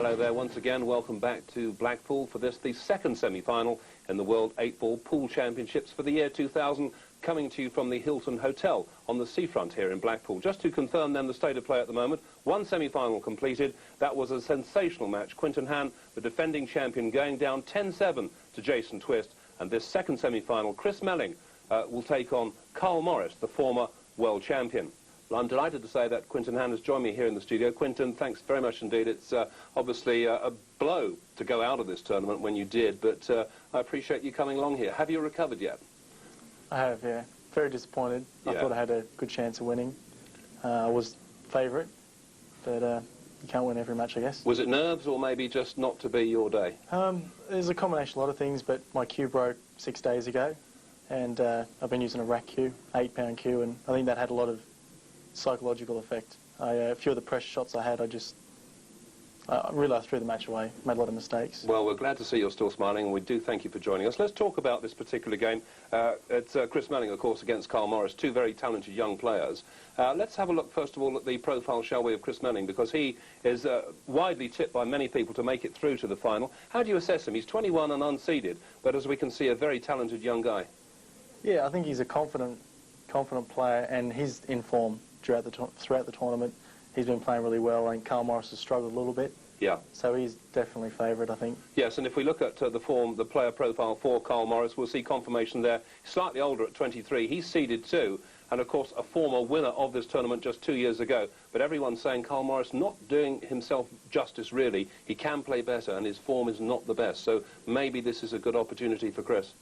Hello there once again, welcome back to Blackpool for this, the second semi-final in the World 8-Ball Pool Championships for the year 2000, coming to you from the Hilton Hotel on the seafront here in Blackpool. Just to confirm then the state of play at the moment, one semi-final completed. That was a sensational match. Quinton Hann, the defending champion, going down 10-7 to Jason Twist. And this second semi-final, Chris Melling will take on Carl Morris, the former world champion. Well, I'm delighted to say that Quinton Hann has joined me here in the studio. Quinton, thanks very much indeed. It's obviously a blow to go out of this tournament when you did, but I appreciate you coming along here. Have you recovered yet? I have, yeah. Very disappointed. I thought I had a good chance of winning. I was favourite, but you can't win every match, I guess. Was it nerves or maybe just not to be your day? There's a combination of a lot of things, but my cue broke 6 days ago, and I've been using a rack cue, 8-pound cue, and I think that had a lot of psychological effect. A few of the pressure shots I had, I realised threw the match away, made a lot of mistakes. Well, we're glad to see you're still smiling, and we do thank you for joining us. Let's talk about this particular game. It's Chris Melling, of course, against Carl Morris, two very talented young players. Let's have a look, first of all, at the profile, shall we, of Chris Melling, because he is widely tipped by many people to make it through to the final. How do you assess him? He's 21 and unseeded, but as we can see, a very talented young guy. Yeah, I think he's a confident player, and he's in form throughout the tournament. He's been playing really well, and Carl Morris has struggled a little bit. Yeah. So he's definitely favourite, I think. Yes, and if we look at the player profile for Carl Morris, we'll see confirmation there. Slightly older at 23. He's seeded too, and of course a former winner of this tournament just 2 years ago. But everyone's saying Carl Morris not doing himself justice, really. He can play better, and his form is not the best. So maybe this is a good opportunity for Chris.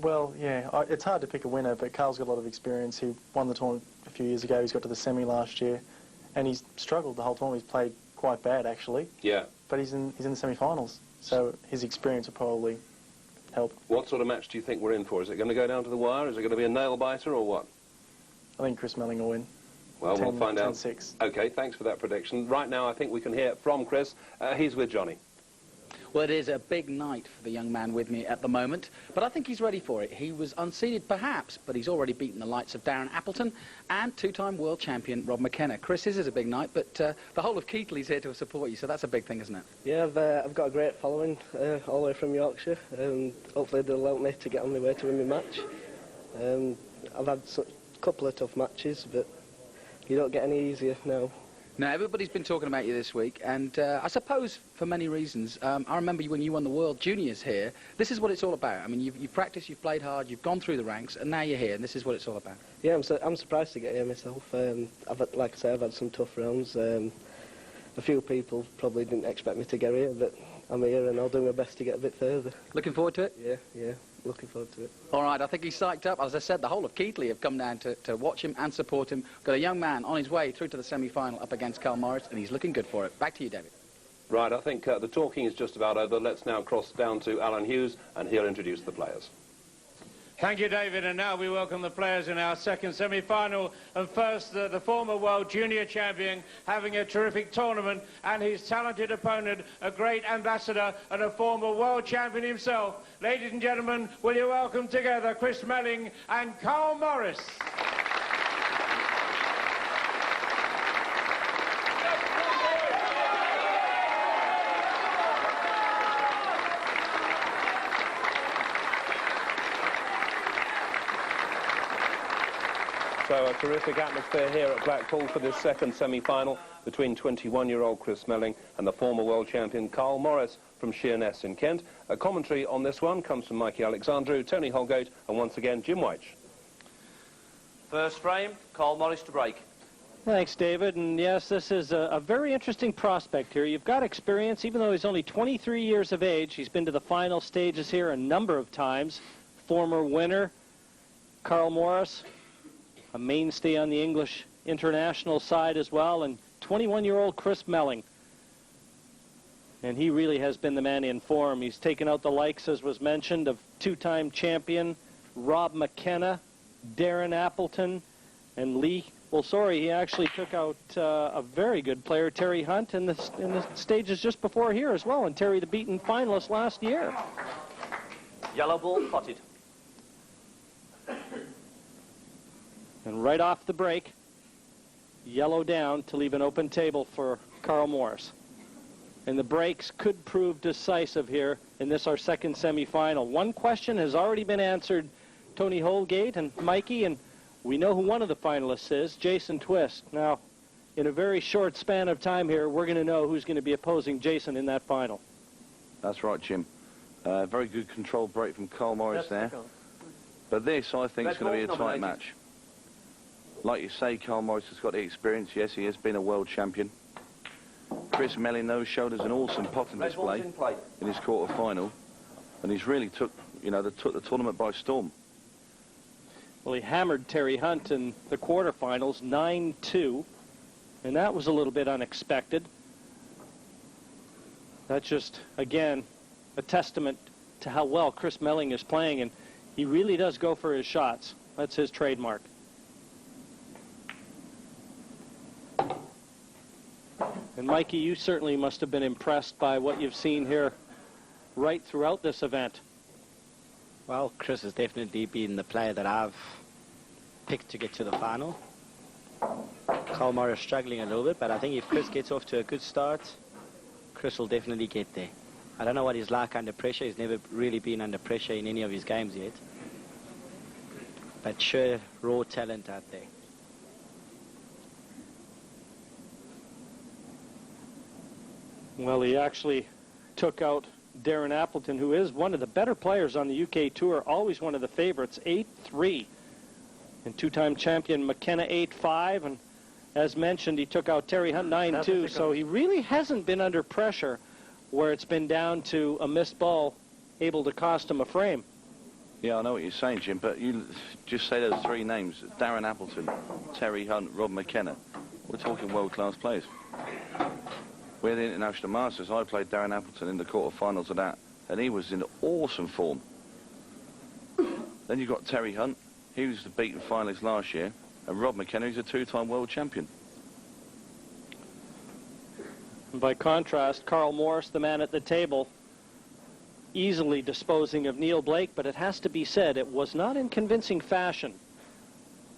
Well, yeah, it's hard to pick a winner, but Carl's got a lot of experience. He won the tournament a few years ago. He's got to the semi last year, and he's struggled the whole tournament. He's played quite bad, actually. Yeah. But he's in the semi-finals, so his experience will probably help. What sort of match do you think we're in for? Is it going to go down to the wire? Is it going to be a nail-biter or what? I think Chris Melling will win. Well, we'll find out. 10-6. OK, thanks for that prediction. Right now, I think we can hear from Chris. He's with Johnny. Well, it is a big night for the young man with me at the moment, but I think he's ready for it. He was unseeded, perhaps, but he's already beaten the likes of Darren Appleton and two-time world champion Rob McKenna. Chris, this is a big night, but the whole of Keighley's here to support you, so that's a big thing, isn't it? Yeah, I've got a great following all the way from Yorkshire, and hopefully they'll help me to get on my way to win my match. I've had a couple of tough matches, but you don't get any easier now. Now, everybody's been talking about you this week, and I suppose for many reasons. I remember when you won the World Juniors here. This is what it's all about. I mean, you've practiced, you've played hard, you've gone through the ranks, and now you're here, and this is what it's all about. Yeah, I'm surprised to get here myself. Like I say, I've had some tough rounds. A few people probably didn't expect me to get here, but I'm here, and I'll do my best to get a bit further. Looking forward to it? Yeah. Looking forward to it. All right, I think he's psyched up. As I said, the whole of Keighley have come down to watch him and support him. Got a young man on his way through to the semi-final up against Carl Morris, and he's looking good for it. Back to you, David. Right, I think the talking is just about over. Let's now cross down to Alan Hughes, and he'll introduce the players. Thank you, David, and now we welcome the players in our second semi-final. And first, the former world junior champion, having a terrific tournament, and his talented opponent, a great ambassador and a former world champion himself. Ladies and gentlemen, will you welcome together Chris Melling and Carl Morris. So a terrific atmosphere here at Blackpool for this second semi-final between 21-year-old Chris Melling and the former world champion Carl Morris from Sheerness in Kent. A commentary on this one comes from Mikey Alexandru, Tony Holgate, and once again Jim White. First frame, Carl Morris to break. Thanks, David. And yes, this is a very interesting prospect here. You've got experience, even though he's only 23 years of age. He's been to the final stages here a number of times. Former winner, Carl Morris, a mainstay on the English international side as well, and 21-year-old Chris Melling. And he really has been the man in form. He's taken out the likes, as was mentioned, of two-time champion Rob McKenna, Darren Appleton, and Lee. Well, sorry, he actually took out a very good player, Terry Hunt, in the stages just before here as well, and Terry the beaten finalist last year. Yellow ball potted. And right off the break, yellow down to leave an open table for Carl Morris. and the breaks could prove decisive here in this, our second semifinal. One question has already been answered, Tony Holgate and Mikey, and we know who one of the finalists is, Jason Twist. Now, in a very short span of time here, we're going to know who's going to be opposing Jason in that final. That's right, Jim. Very good controlled break from Carl Morris there. But this, I think, is going to be a tight match. Like you say, Carl Morris has got the experience. Yes, he has been a world champion. Chris Melling, though, showed us an awesome potting display in his quarter-final. And he's really took the tournament by storm. Well, he hammered Terry Hunt in the quarterfinals, 9-2. And that was a little bit unexpected. That's just, again, a testament to how well Chris Melling is playing. And he really does go for his shots. That's his trademark. And Mikey, you certainly must have been impressed by what you've seen here right throughout this event. Well, Chris has definitely been the player that I've picked to get to the final. Carl Morris struggling a little bit, but I think if Chris gets off to a good start, Chris will definitely get there. I don't know what he's like under pressure. He's never really been under pressure in any of his games yet. But sure, raw talent out there. Well, he actually took out Darren Appleton, who is one of the better players on the UK Tour, always one of the favorites, 8-3. And two-time champion McKenna, 8-5. And as mentioned, he took out Terry Hunt, 9-2. So he really hasn't been under pressure where it's been down to a missed ball able to cost him a frame. Yeah, I know what you're saying, Jim, but you just say those three names, Darren Appleton, Terry Hunt, Rob McKenna. We're talking world-class players. We're the International Masters. I played Darren Appleton in the quarterfinals of that, and he was in awesome form. Then you've got Terry Hunt. He was the beaten finalist last year, and Rob McKenna, who's a two-time world champion. And by contrast, Carl Morris, the man at the table, easily disposing of Neil Blake, but it has to be said, it was not in convincing fashion.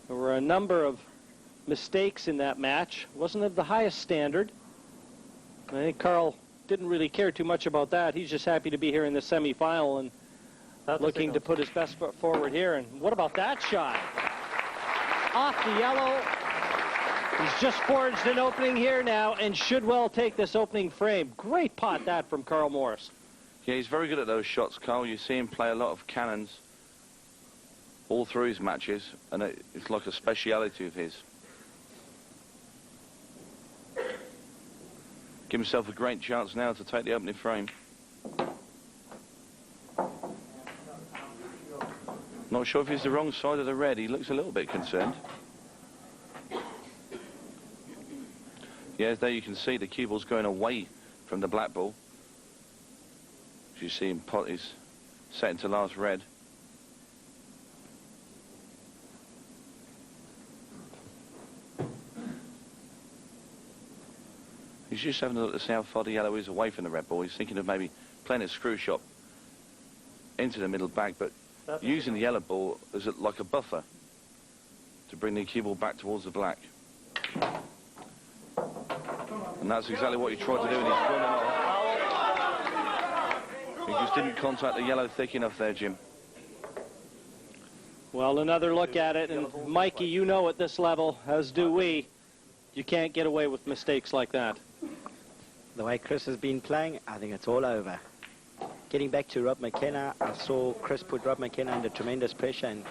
There were a number of mistakes in that match. It wasn't of the highest standard. I think Carl didn't really care too much about that. He's just happy to be here in the semi-final and looking to put his best foot forward here. And what about that shot? Off the yellow. He's just forged an opening here now and should well take this opening frame. Great pot that from Carl Morris. Yeah, he's very good at those shots, Carl. You see him play a lot of cannons all through his matches, and it's like a speciality of his. Give himself a great chance now to take the opening frame. Not sure if he's the wrong side of the red. He looks a little bit concerned. Yeah, there you can see the cue ball's going away from the black ball. As you see him pot his second to last red. He's just having a look to see how far the yellow is away from the red ball. He's thinking of maybe playing a screw shot into the middle bag, but using the yellow ball as like a buffer to bring the cue ball back towards the black. And that's exactly what he tried to do, and he's running off. He just didn't contact the yellow thick enough there, Jim. Well, another look at it, and Mikey, you know at this level, as do we, you can't get away with mistakes like that. The way Chris has been playing, I think it's all over. Getting back to Rob McKenna, I saw Chris put Rob McKenna under tremendous pressure and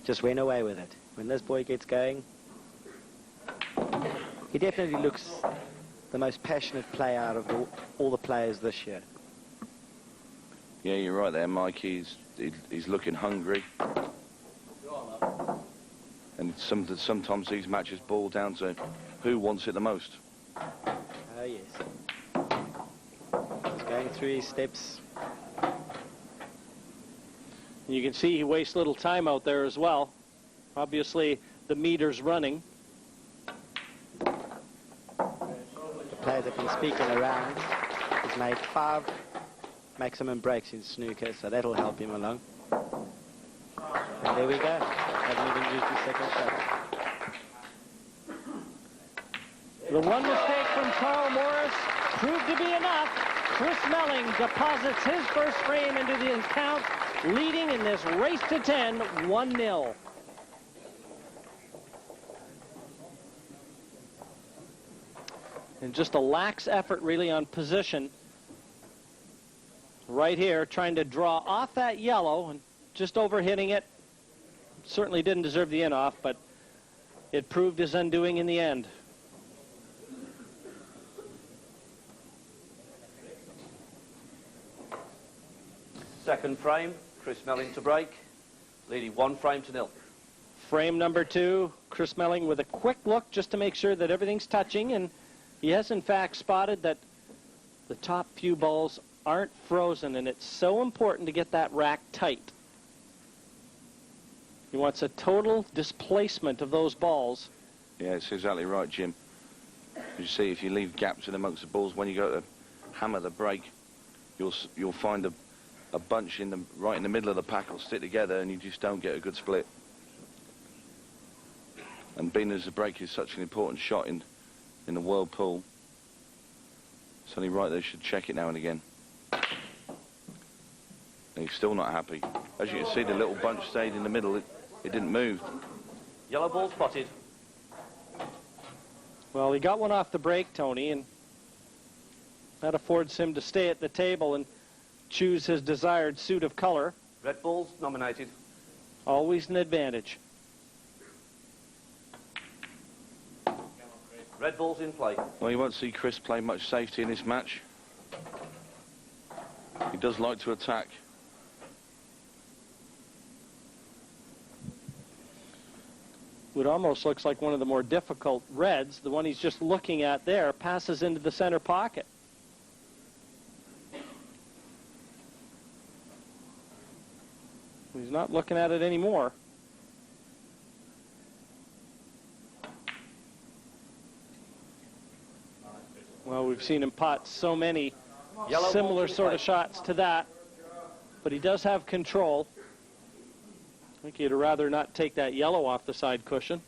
just went away with it. When this boy gets going, he definitely looks the most passionate player out of all the players this year. Yeah, you're right there, Mike. He's looking hungry. And sometimes these matches boil down to who wants it the most. Oh, yes. He's going through his steps. You can see he wastes little time out there as well. Obviously, the meter's running. The players have been speaking around. He's made 5 maximum breaks in snooker, so that'll help him along. And there we go. Hasn't even used his second shot. The one mistake from Carl Morris proved to be enough. Chris Melling deposits his first frame into the account, leading in this race to 10, 1-0. And just a lax effort really on position. Right here, trying to draw off that yellow and just overhitting it. Certainly didn't deserve the in-off, but it proved his undoing in the end. Second frame, Chris Melling to break, leading 1 frame to 0. Frame number 2, Chris Melling with a quick look just to make sure that everything's touching, and he has in fact spotted that the top few balls aren't frozen, and it's so important to get that rack tight. He wants a total displacement of those balls. Yeah, it's exactly right, Jim. You see, if you leave gaps in amongst the balls, when you go to hammer the break, you'll find a bunch right in the middle of the pack will stick together, and you just don't get a good split. And being as the break is such an important shot in the world pool, it's only right they should check it now and again. And he's still not happy. As you can see, the little bunch stayed in the middle. It didn't move. Yellow ball spotted. Well, he got one off the break, Tony, and that affords him to stay at the table and choose his desired suit of color. Red ball's nominated. Always an advantage. Red ball's in play. Well, you won't see Chris play much safety in this match. He does like to attack. It almost looks like one of the more difficult reds. The one he's just looking at there passes into the center pocket. He's not looking at it anymore. Well, we've seen him pot so many similar sort of shots to that, but he does have control. I think he'd rather not take that yellow off the side cushion.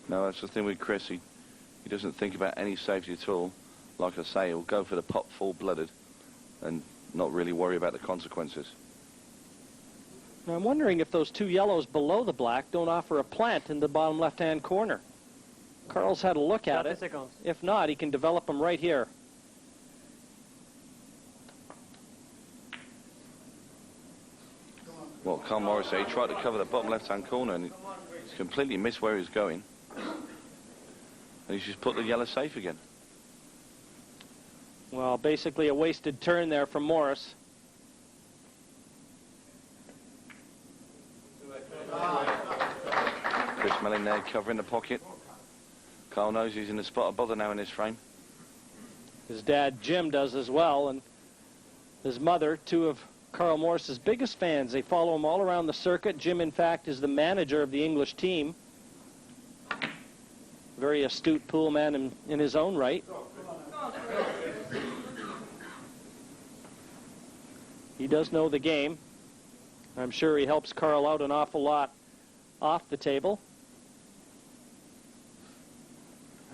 No, that's the thing with Chris. He doesn't think about any safety at all. Like I say, he'll go for the pot full-blooded and not really worry about the consequences. Now, I'm wondering if those 2 yellows below the black don't offer a plant in the bottom left-hand corner. Carl's had a look at it. If not, he can develop them right here. Well, Carl Morris, he tried to cover the bottom left-hand corner and he's completely missed where he was going. And he's just put the yellow safe again. Well, basically a wasted turn there from Morris. Chris Melling there covering the pocket. Carl knows he's in the spot of bother now in this frame. His dad, Jim, does as well, and his mother, 2 of Carl Morris's biggest fans. They follow him all around the circuit. Jim, in fact, is the manager of the English team. Very astute pool man in his own right. He does know the game. I'm sure he helps Carl out an awful lot off the table.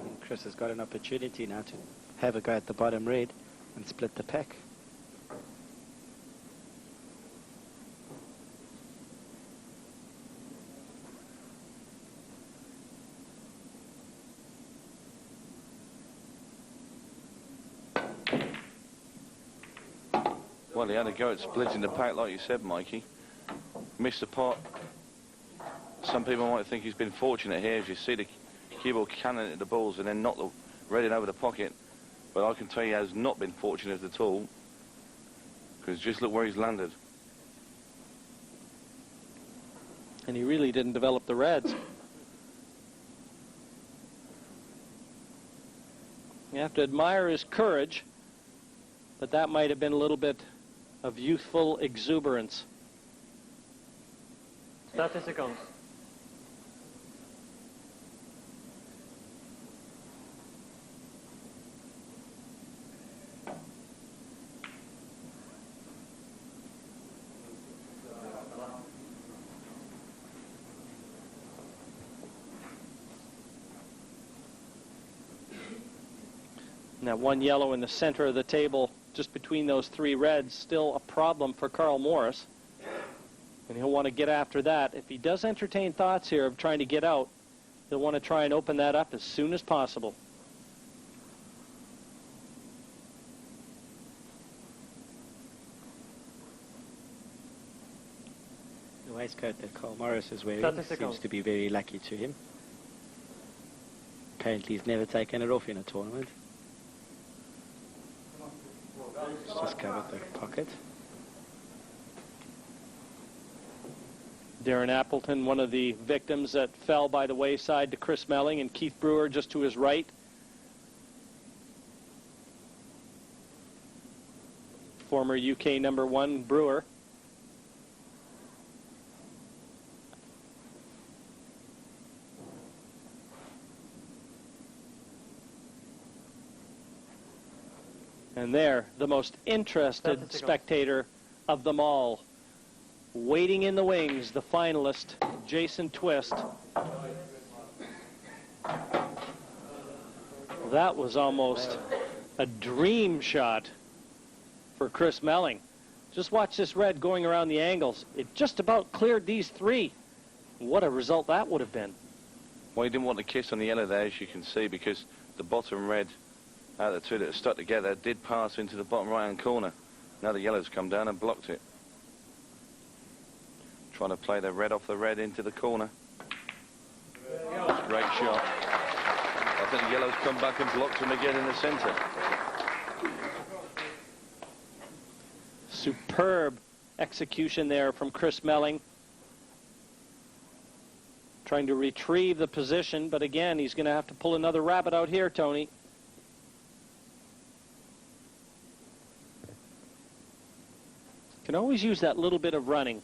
And Chris has got an opportunity now to have a go at the bottom red and split the pack. Well, he had a go at splitting the pack, like you said, Mikey. Missed the pot. Some people might think he's been fortunate here, as you see the cue ball cannon at the balls and then knock the red in over the pocket. But I can tell you he has not been fortunate at all, because just look where he's landed. And he really didn't develop the reds. You have to admire his courage, but that might have been a little bit of youthful exuberance. 30 seconds. And that one yellow in the center of the table, just between those three reds, still a problem for Carl Morris. And he'll want to get after that. If he does entertain thoughts here of trying to get out, he'll want to try and open that up as soon as possible. The waistcoat that Carl Morris is wearing seems to be very lucky to him. Apparently he's never taken it off in a tournament. Let's just cover the pocket. Darren Appleton, one of the victims that fell by the wayside to Chris Melling, and Keith Brewer just to his right. Former UK #1 Brewer. And there, the most interested spectator of them all, waiting in the wings, the finalist, Jason Twist. That was almost a dream shot for Chris Melling. Just watch this red going around the angles. It just about cleared these three. What a result that would have been. Well, he didn't want to kiss on the yellow there, as you can see, because the bottom red, out of the two that are stuck together, did pass into the bottom right-hand corner. Now the yellow's come down and blocked it. Trying to play the red off the red into the corner. Great shot. I think the yellow's come back and blocked him again in the centre. Superb execution there from Chris Melling. Trying to retrieve the position, but again, he's going to have to pull another rabbit out here, Tony. Can always use that little bit of running.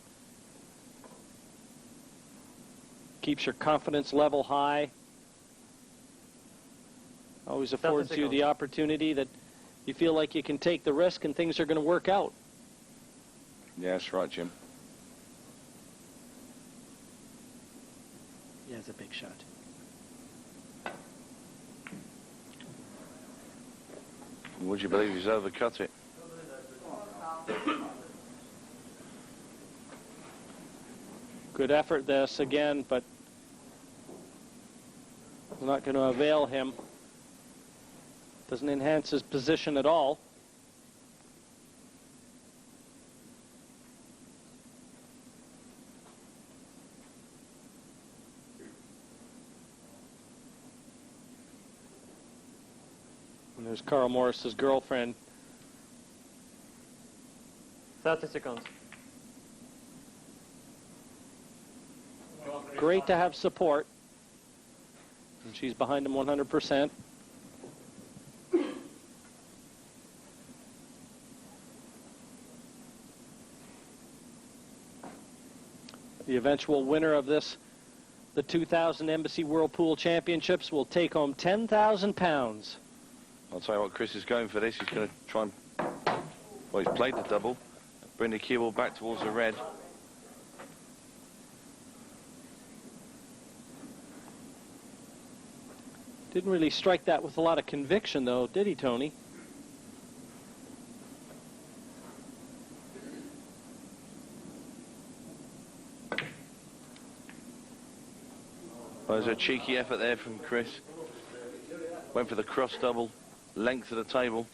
Keeps your confidence level high. Always affords you the opportunity that you feel like you can take the risk and things are going to work out. Yeah, that's right, Jim. Yeah, it's a big shot. Would you believe he's overcut it? Good effort this again, but not going to avail him. Doesn't enhance his position at all. And there's Carl Morris's girlfriend. 30 seconds. Great to have support. And she's behind him 100%. The eventual winner of this, the 2000 Embassy World Pool Championships, will take home £10,000. I'll tell you what, Chris is going for this. He's going to try and... Well, he's played the double. Bring the cue ball back towards the red. Didn't really strike that with a lot of conviction, though, did he, Tony? Well, there's a cheeky effort there from Chris. Went for the cross double, length of the table.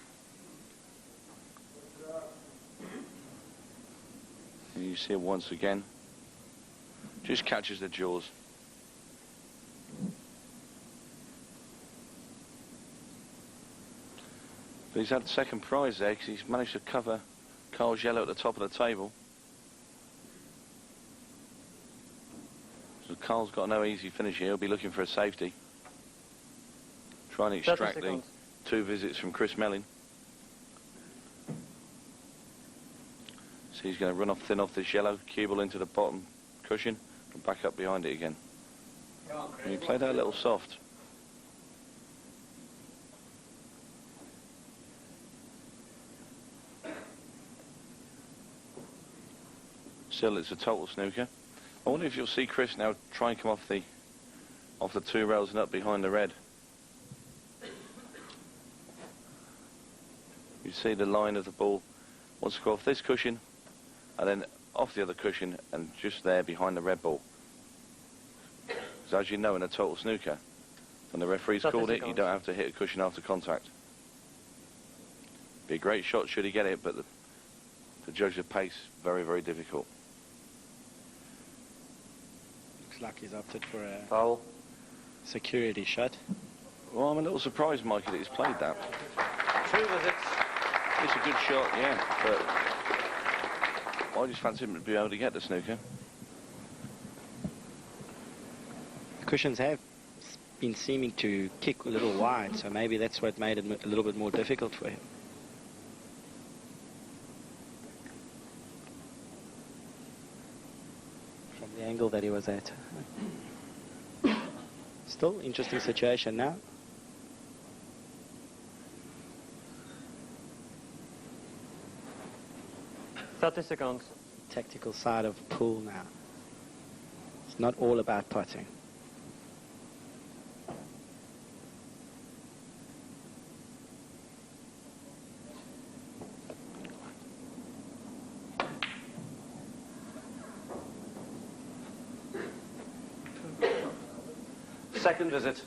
And you see it once again. Just catches the jaws. But he's had second prize there because he's managed to cover Carl's yellow at the top of the table. So Carl's got no easy finish here. He'll be looking for a safety. Trying to extract the 2 visits from Chris Melling. So he's going to run off thin off this yellow, cue ball into the bottom cushion and back up behind it again. And he played that a little soft. Still, it's a total snooker. I wonder if you'll see Chris now try and come off the 2 rails and up behind the red. You see the line of the ball wants to go off this cushion and then off the other cushion and just there behind the red ball. So as you know, in a total snooker, when the referee's called it, you don't have to hit a cushion after contact. Be a great shot should he get it, but to judge the pace, very, very difficult. Looks like he's opted for a Foul. security shot. Well, I'm a little surprised, Mikey, that he's played that. 2 visits. It's a good shot, yeah, but I just fancy him to be able to get the snooker. The cushions have been seeming to kick a little wide, so maybe that's what made it a little bit more difficult for him. From the angle that he was at. Still interesting situation now. 30 seconds. Tactical side of pool now. It's not all about putting. Second visit.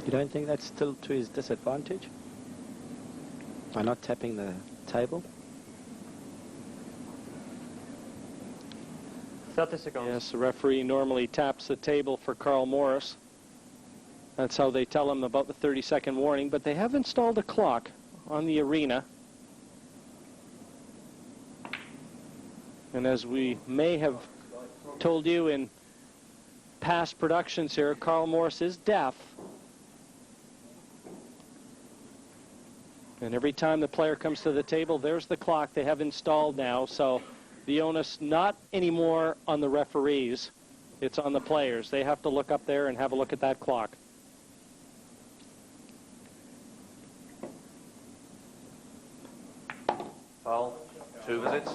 You don't think that's still to his disadvantage? By not tapping the table? 30 seconds. Yes, the referee normally taps the table for Carl Morris. That's how they tell him about the 30-second warning, but they have installed a clock on the arena. And as we may have told you in past productions here, Carl Morris is deaf. And every time the player comes to the table, there's the clock they have installed now. So the onus not anymore on the referees. It's on the players. They have to look up there and have a look at that clock. Foul. 2 visits.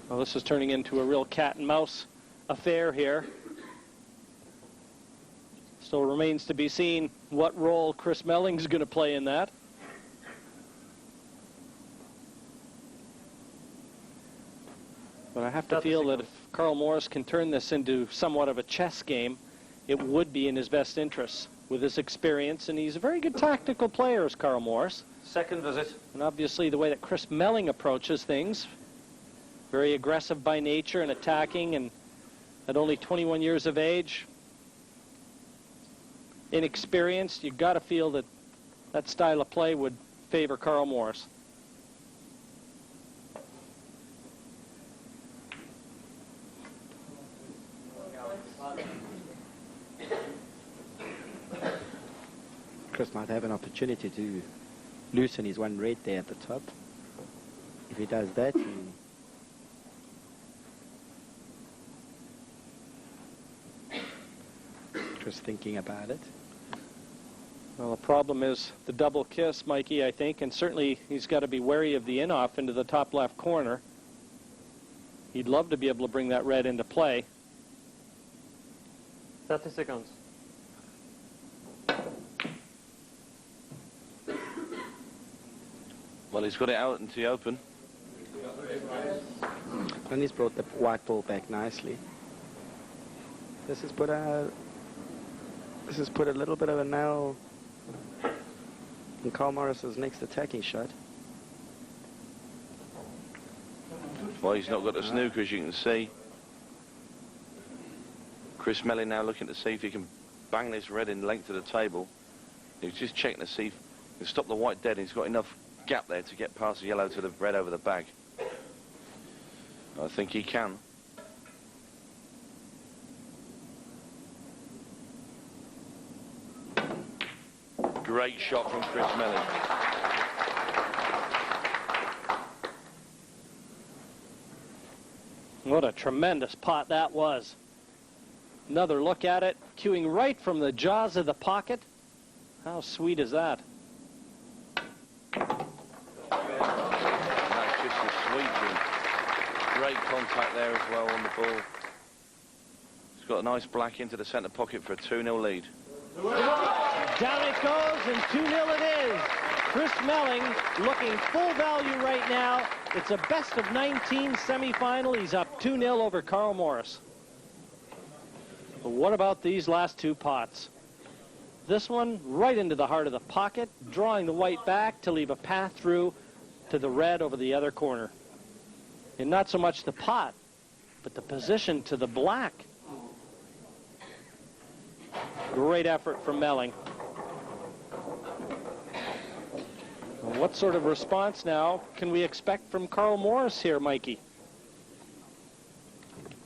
Well, this is turning into a real cat and mouse affair here. Still remains to be seen what role Chris Melling's going to play in that. But I have to feel that if Carl Morris can turn this into somewhat of a chess game, it would be in his best interests with his experience. And he's a very good tactical player, as Carl Morris. Second visit. And obviously the way that Chris Melling approaches things, very aggressive by nature and attacking, and at only 21 years of age, inexperienced, you've got to feel that that style of play would favor Carl Morris. Chris might have an opportunity to loosen his one red there at the top. If he does that, Chris thinking about it. Well, the problem is the double kiss, Mikey, I think, and certainly he's got to be wary of the in-off into the top left corner. He'd love to be able to bring that red into play. 30 seconds. Well, he's got it out into the open. And he's brought the white ball back nicely. This has put a little bit of a nail in Carl Morris's next attacking shot. Well, he's not got the snooker, as you can see. Chris Melling now looking to see if he can bang this red in length of the table. He's just checking to see if he can stop the white dead. He's got enough gap there to get past the yellow to the red over the bag. I think he can. great shot from Chris Melling. What a tremendous pot that was. Another look at it, cueing right from the jaws of the pocket. How sweet is that? That's just a sweet one. Great contact there as well on the ball. He's got a nice black into the centre pocket for a 2-0 lead. Down it goes, and 2-0 it is. Chris Melling looking full value right now. It's a best of 19 semifinal. He's up 2-0 over Carl Morris. But what about these last two pots? This one right into the heart of the pocket, drawing the white back to leave a path through to the red over the other corner. And not so much the pot, but the position to the black. Great effort from Melling. What sort of response now can we expect from Carl Morris here, Mikey?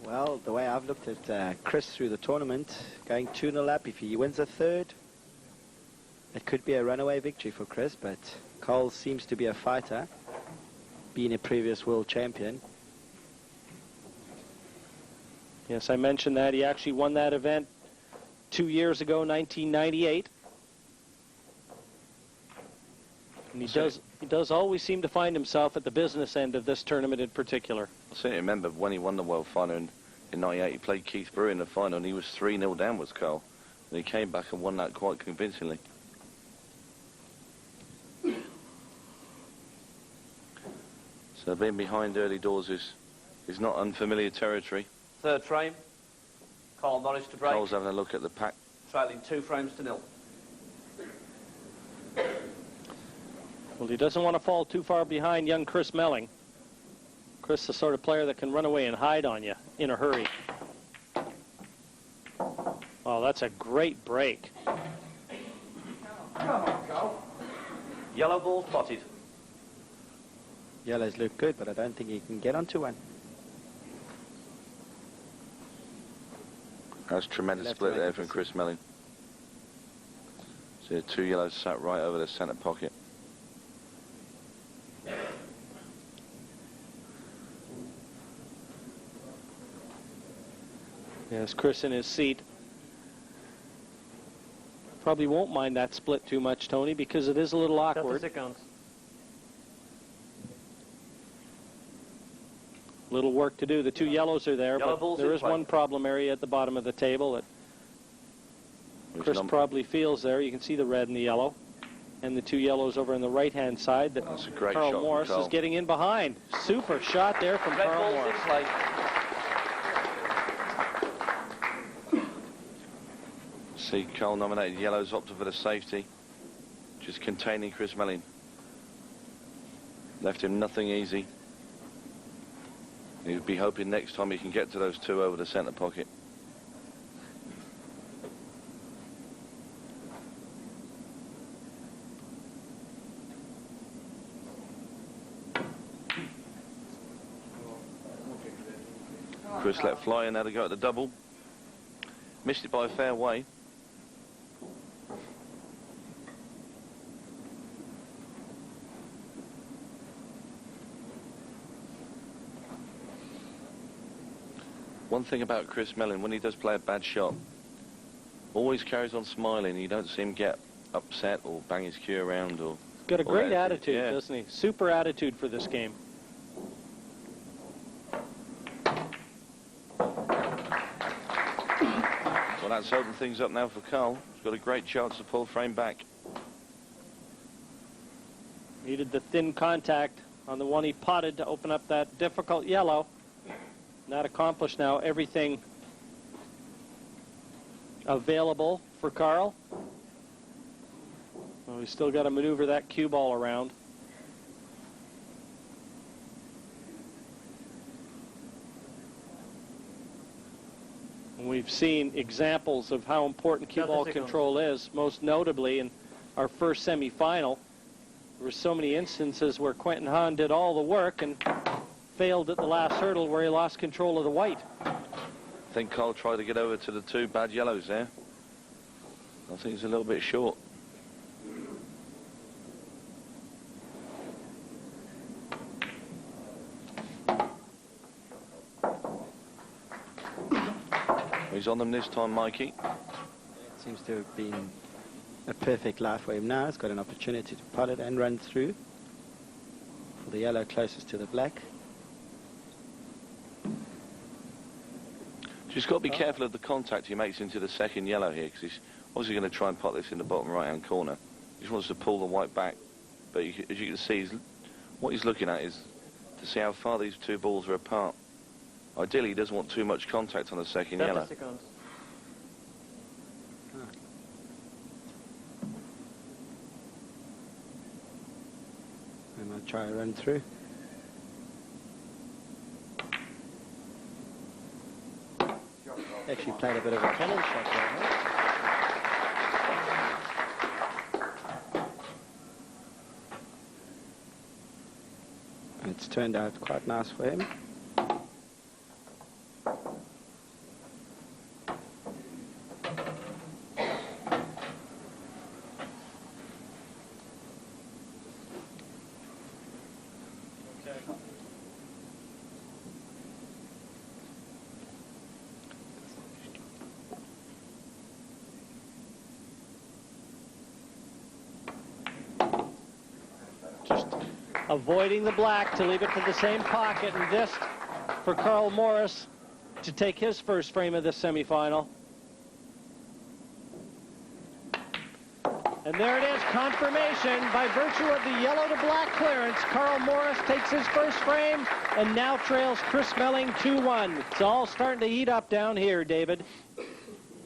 Well, the way I've looked at Chris through the tournament, going 2-0 up, if he wins a third, it could be a runaway victory for Chris, but Carl seems to be a fighter, being a previous world champion. Yes, I mentioned that. He actually won that event 2 years ago, 1998. And he does always seem to find himself at the business end of this tournament in particular. I certainly remember when he won the world final in 98, he played Keith Brewer in the final, and he was 3-0 downwards, Carl. And he came back and won that quite convincingly. So being behind early doors is not unfamiliar territory. Third frame. Carl Morris to break. Carl's having a look at the pack. Trailing 2 frames to 0. Well, he doesn't want to fall too far behind young Chris Melling. Chris, the sort of player that can run away and hide on you in a hurry. Oh, that's a great break. Yellow ball spotted. Yellows look good, but I don't think he can get onto one. That's a tremendous split there from Chris Melling. So 2 yellows sat right over the centre pocket. Yes, Chris in his seat. Probably won't mind that split too much, Tony, because it is a little awkward. 30 seconds. Little work to do. The 2 yellows are there, but there is one problem area at the bottom of the table that Chris probably feels there. You can see the red and the yellow. And the 2 yellows over on the right-hand side that That's a great Carl shot Morris from Carl. is getting in behind. Super shot there from Red Carl ball's Morris. in play. See, Carl nominated yellows, opted for the safety. Just containing Chris Melling. Left him nothing easy. He'd be hoping next time he can get to those 2 over the centre pocket. Chris let fly and had to go at the double. Missed it by a fair way. One thing about Chris Melling, when he does play a bad shot, always carries on smiling. You don't see him get upset or bang his cue around or... Got a great attitude, yeah. doesn't he? Super attitude for this game. Well, that's opened things up now for Carl. He's got a great chance to pull frame back. Needed the thin contact on the one he potted to open up that difficult yellow. That accomplished now. Everything available for Carl. Well, he's still got to maneuver that cue ball around. And we've seen examples of how important cue ball control is, most notably in our first semifinal. There were so many instances where Quentin Hahn did all the work and failed at the last hurdle where he lost control of the white. I think Carl tried to get over to the 2 bad yellows there. I think he's a little bit short. He's on them this time, Mikey. It seems to have been a perfect lie for him now. He's got an opportunity to pot it and run through for the yellow closest to the black. Just got to be careful of the contact he makes into the second yellow here, because he's obviously going to try and pot this in the bottom right-hand corner. He just wants to pull the white back, but as you can see, what he's looking at is to see how far these two balls are apart. Ideally, he doesn't want too much contact on the second 30 yellow. seconds. And I'll try and run through. Actually played a bit of a cannon shot there, huh? It's turned out quite nice for him. Avoiding the black to leave it to the same pocket, and this for Carl Morris to take his first frame of this semifinal. And there it is, confirmation by virtue of the yellow to black clearance. Carl Morris takes his first frame and now trails Chris Melling 2-1. It's all starting to heat up down here, David.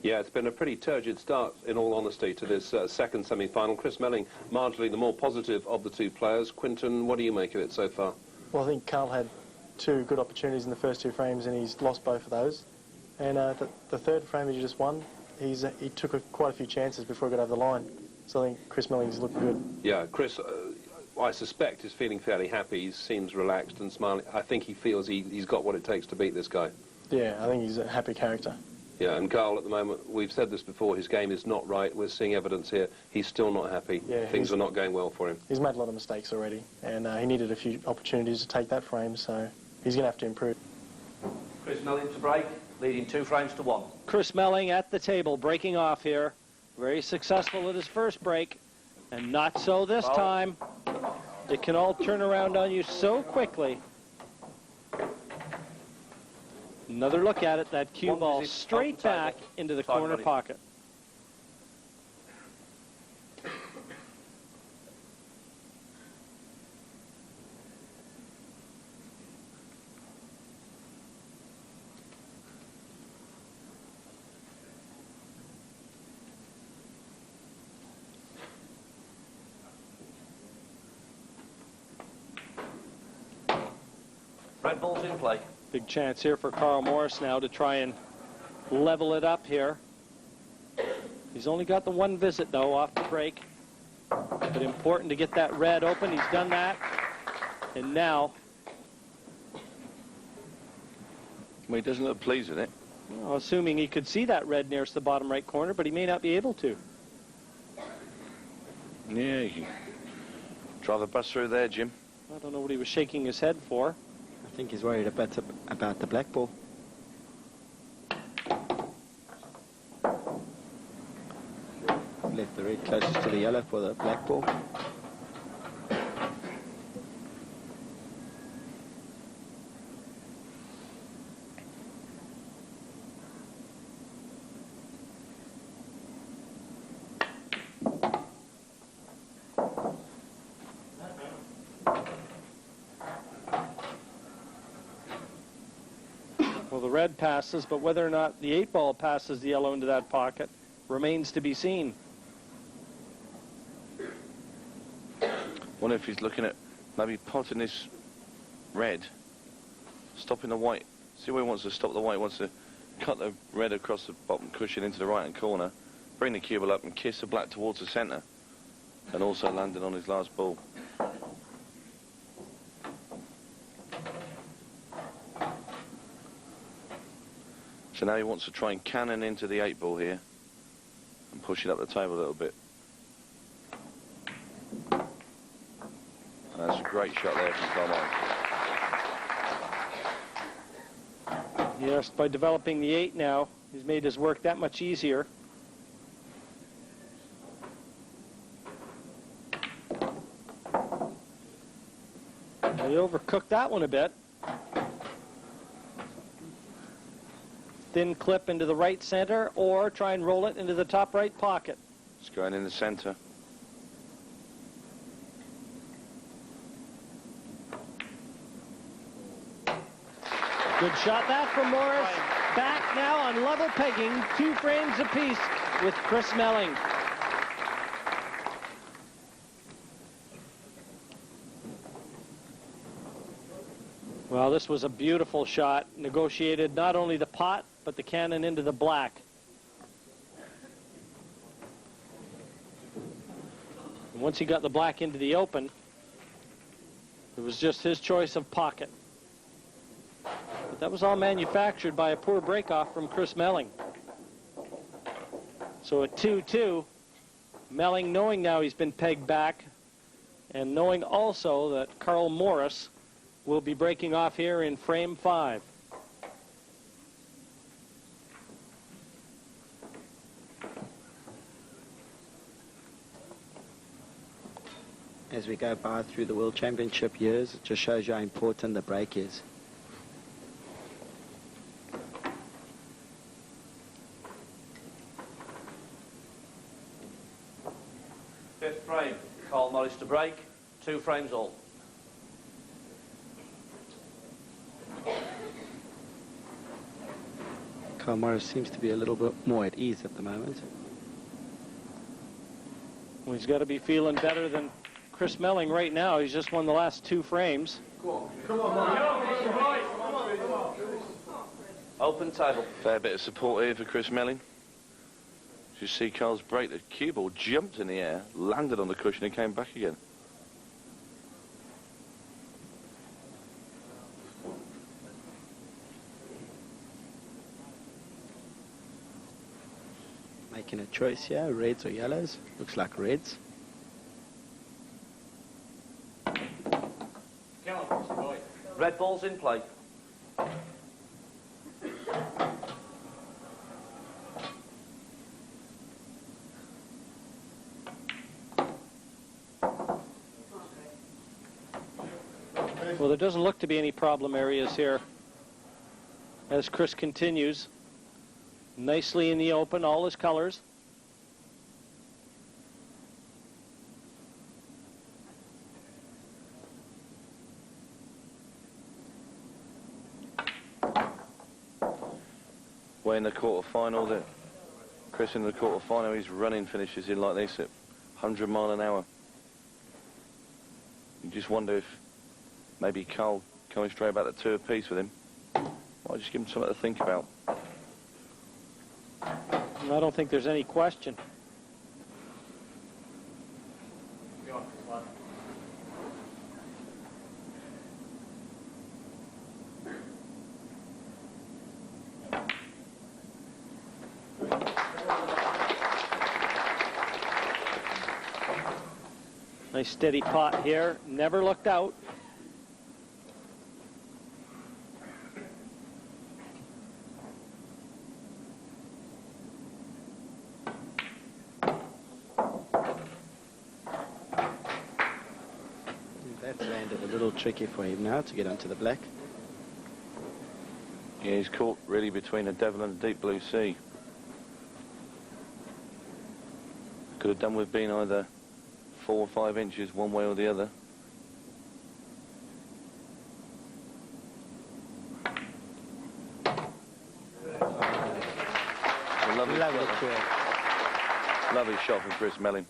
Yeah, it's been a pretty turgid start, in all honesty, to this second semi-final. Chris Melling, marginally the more positive of the two players. Quinton, what do you make of it so far? Well, I think Carl had two good opportunities in the first two frames, and he's lost both of those. And the third frame he just won, he took quite a few chances before he got over the line. So I think Chris Melling's looking good. Yeah, Chris, I suspect, is feeling fairly happy. He seems relaxed and smiling. I think he feels he's got what it takes to beat this guy. Yeah, I think he's a happy character. Yeah, and Carl, at the moment, we've said this before, his game is not right. We're seeing evidence here. He's still not happy. Yeah, things are not going well for him. He's made a lot of mistakes already, and he needed a few opportunities to take that frame, so he's going to have to improve. Chris Melling to break, leading 2 frames to 1. Chris Melling at the table, breaking off here. Very successful at his first break, and not so this time. It can all turn around on you so quickly. Another look at it, that cue ball straight back into the corner pocket. Red ball's in play. Big chance here for Carl Morris now to try and level it up here. He's only got the one visit, though, off the break. But important to get that red open. He's done that. And now... Well, he doesn't look pleased with it. Well, assuming he could see that red nearest the bottom right corner, but he may not be able to. Yeah, you can drive the bus through there, Jim. I don't know what he was shaking his head for. I think he's worried about the black ball. Left the red closest to the yellow for the black ball. Well, the red passes, but whether or not the 8-ball passes the yellow into that pocket remains to be seen. Wonder if he's looking at maybe potting this red, stopping the white. See where he wants to stop the white. He wants to cut the red across the bottom cushion into the right-hand corner, bring the cue ball up and kiss the black towards the centre, and also landing on his last ball. So now he wants to try and cannon into the 8-ball here and push it up the table a little bit. And that's a great shot there from Carl Morris. Yes, by developing the 8 now, He's made his work that much easier. He overcooked that one a bit. Thin clip into the right center, or try and roll it into the top right pocket. It's going in the center. Good shot that from Morris. Back now on level pegging, 2 frames apiece with Chris Melling. Well, this was a beautiful shot. Negotiated not only the pot, but the cannon into the black. And once he got the black into the open, it was just his choice of pocket. But that was all manufactured by a poor breakoff from Chris Melling. So at 2-2, Melling, knowing now he's been pegged back, and knowing also that Carl Morris will be breaking off here in frame 5. As we go by through the World Championship years, it just shows you how important the break is. Fifth frame, Carl Morris to break, 2 frames all. Carl Morris seems to be a little bit more at ease at the moment. Well, he's got to be feeling better than Chris Melling right now. He's just won the last 2 frames. Open table. Fair bit of support here for Chris Melling. You see Carl's break. The cue ball jumped in the air, landed on the cushion and came back again. Making a choice here, reds or yellows. Looks like reds. Red ball's in play. Well, there doesn't look to be any problem areas here as Chris continues. Nicely in the open, all his colors. Way in the quarter-final, Chris in the quarter-final, his running finishes in like this at 100 mile an hour. You just wonder if maybe Carl coming straight about the 2 apiece with him. Might just give him something to think about. I don't think there's any question. Nice steady pot here, never looked out. That's landed a little tricky for him now to get onto the black. Yeah, he's caught really between a devil and a deep blue sea. Could have done with being either 4 or 5 inches one way or the other. Lovely shot from Chris Melling.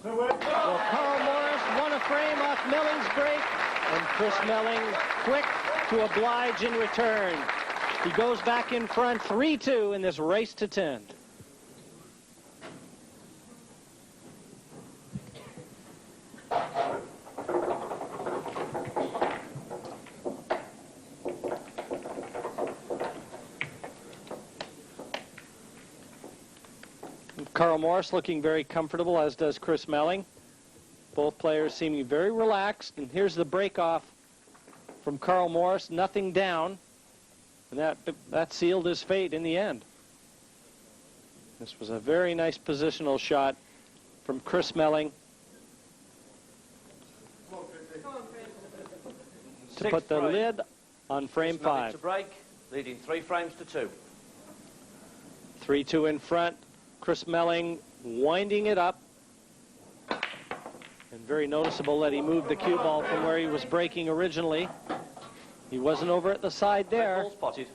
Well, Carl Morris won a frame off Melling's break, and Chris Melling quick to oblige in return. He goes back in front 3-2 in this race to 10. Carl Morris looking very comfortable, as does Chris Melling. Both players seeming very relaxed. And here's the break off from Carl Morris, nothing down. And that sealed his fate in the end. This was a very nice positional shot from Chris Melling to put the lid on frame 5. To break, leading 3 frames to 2. 3-2 in front. Chris Melling winding it up. And very noticeable that he moved the cue ball from where he was breaking originally. He wasn't over at the side there. Red ball spotted.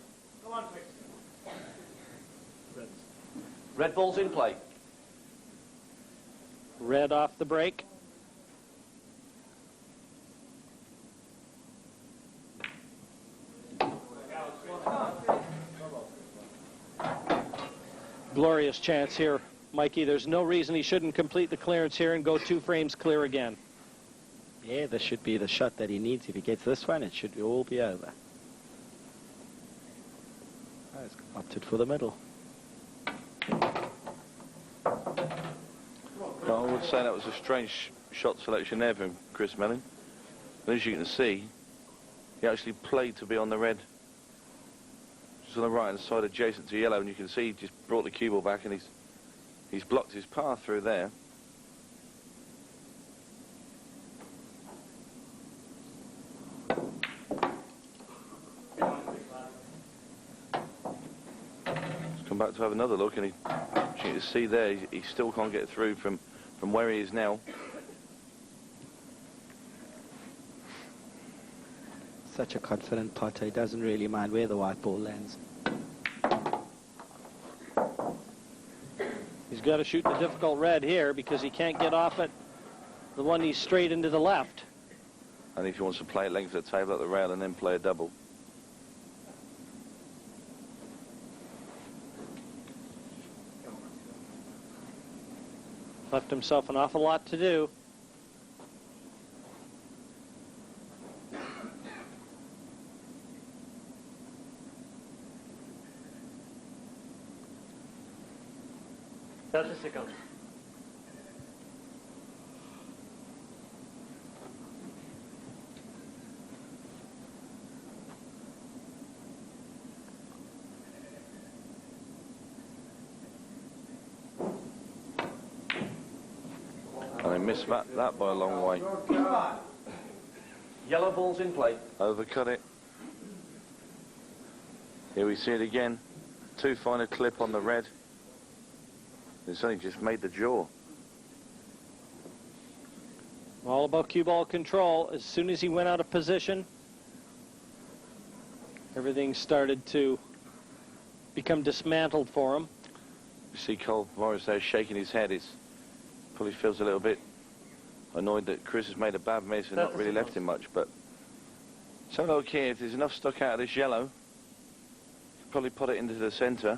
Red ball's in play. Red off the break. Glorious chance here, Mikey. There's no reason he shouldn't complete the clearance here and go 2 frames clear again. Yeah, this should be the shot that he needs. If he gets this one, it should all be over. Oh, he's opted for the middle. Well, I would say that was a strange shot selection there from Chris Melling. But as you can see, he actually played to be on the red, just on the right-hand side adjacent to yellow, and you can see he just brought the cue ball back and he's blocked his path through there. He's come back to have another look, and you can see there he still can't get through from where he is now. Such a confident putter, he doesn't really mind where the white ball lands. He's got to shoot the difficult red here because he can't get off it. The one he's straight into the left. And if he wants to play it length of the table at the rail and then play a double. Left himself an awful lot to do. That's a second. And they missed that by a long way. Yellow ball's in play. Overcut it. Here we see it again. Too fine a clip on the red. It's only just made the jaw. All about cue ball control. As soon as he went out of position, everything started to become dismantled for him. You see Cole Morris there shaking his head. He probably feels a little bit annoyed that Chris has made a bad miss and not really left him much. But so look here, if there's enough stuck out of this yellow, probably put it into the centre.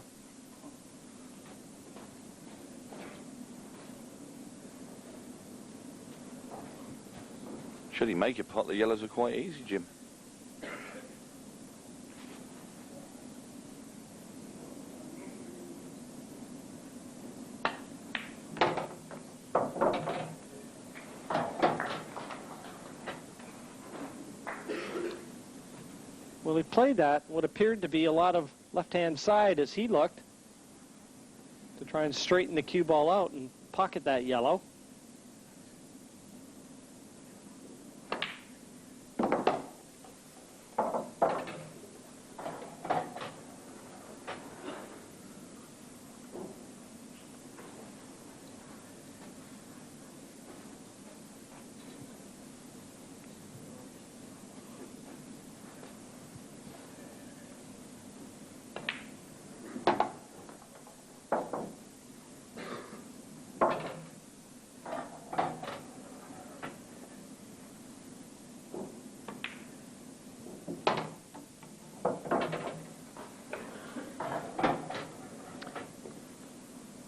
Should he make a pot? The yellows are quite easy, Jim. Well, he played that, what appeared to be a lot of left-hand side as he looked, to try and straighten the cue ball out and pocket that yellow.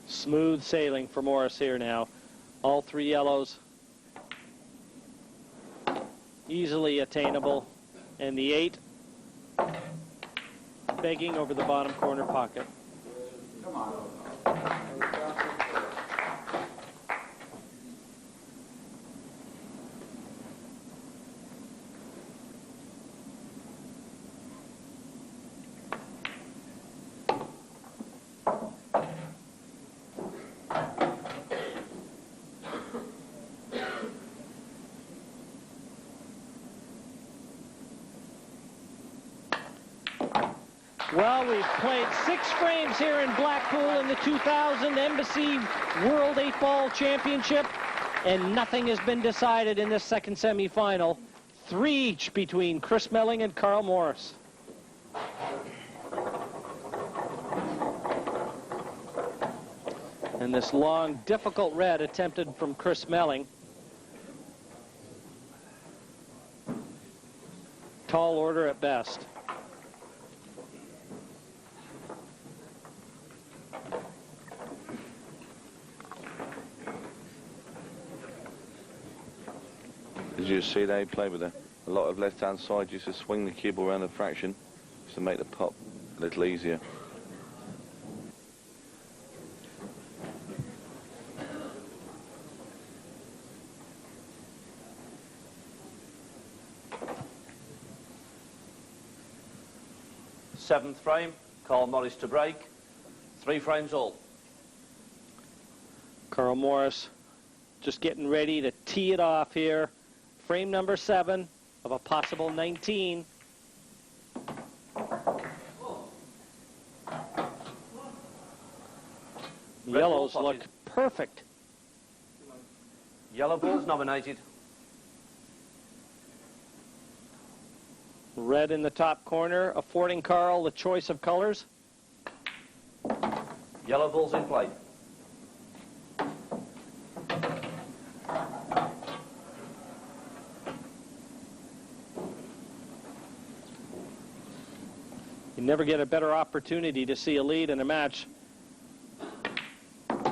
Smooth sailing for Morris here now. All 3 yellows easily attainable, and the 8 begging over the bottom corner pocket. Come on. Well, we've played 6 frames here in Blackpool in the 2000 Embassy World 8-Ball Championship, and nothing has been decided in this second semi-final. 3 each between Chris Melling and Carl Morris. And this long, difficult red attempted from Chris Melling. Tall order at best. As you see, they play with a lot of left-hand side, just to swing the cube around a fraction, just to make the pop a little easier. Seventh frame, Carl Morris to break. 3 frames all. Carl Morris just getting ready to tee it off here. Frame number 7 of a possible 19. Yellows look perfect. Yellow ball's nominated. Red in the top corner, affording Carl the choice of colors. Yellow ball's in play. You never get a better opportunity to see a lead in a match.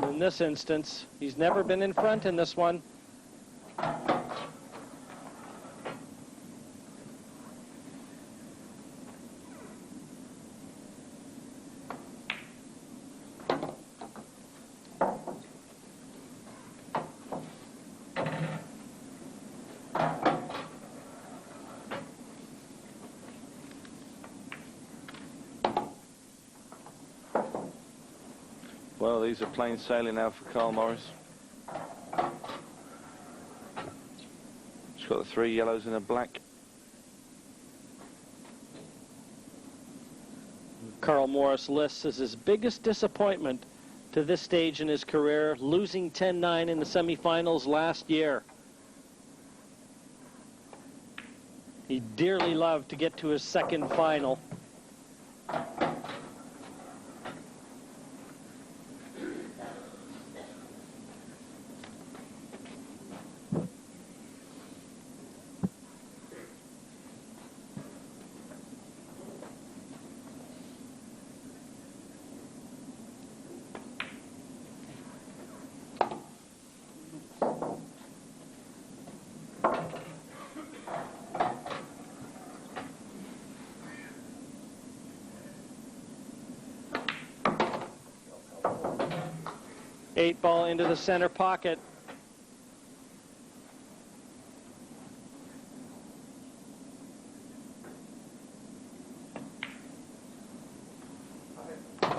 In this instance, he's never been in front in this one. Well, these are plain sailing now for Carl Morris. He's got the 3 yellows and a black. Carl Morris lists as his biggest disappointment to this stage in his career, losing 10-9 in the semifinals last year. He dearly loved to get to his second final. Eight ball into the center pocket.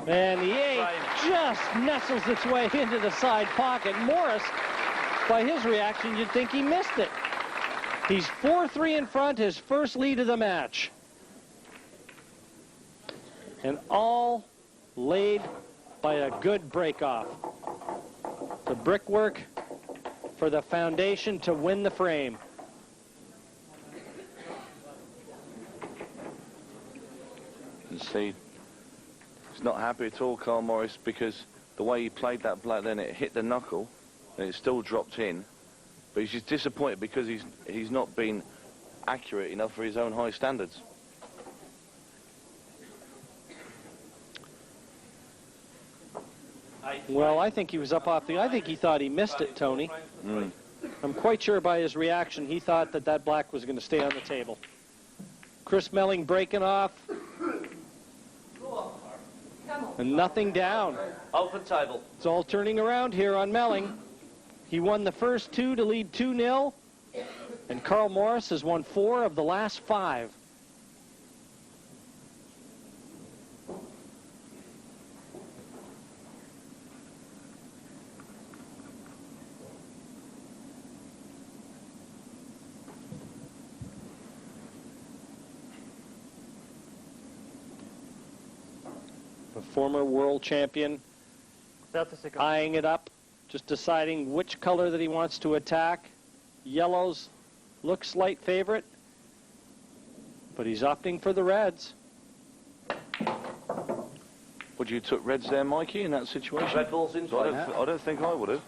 And the 8 just nestles its way into the side pocket. Morris, by his reaction, you'd think he missed it. He's 4-3 in front, his first lead of the match. And all laid by a good break-off. The brickwork for the foundation to win the frame. And see, he's not happy at all, Carl Morris, because the way he played that black, then it hit the knuckle, and it still dropped in. But he's just disappointed because he's not been accurate enough for his own high standards. Well, I think he was up off the... I think he thought he missed it, Tony. I'm quite sure by his reaction he thought that that black was going to stay on the table. Chris Melling breaking off. And nothing down. Open table. It's all turning around here on Melling. He won the first 2 to lead 2-0. And Carl Morris has won 4 of the last 5. The former world champion, 30 seconds. eyeing it up, just deciding which color that he wants to attack. Yellows look slight favorite, but he's opting for the reds. Would you took reds there, Mikey, in that situation? Red ball's inside. I don't think I would have.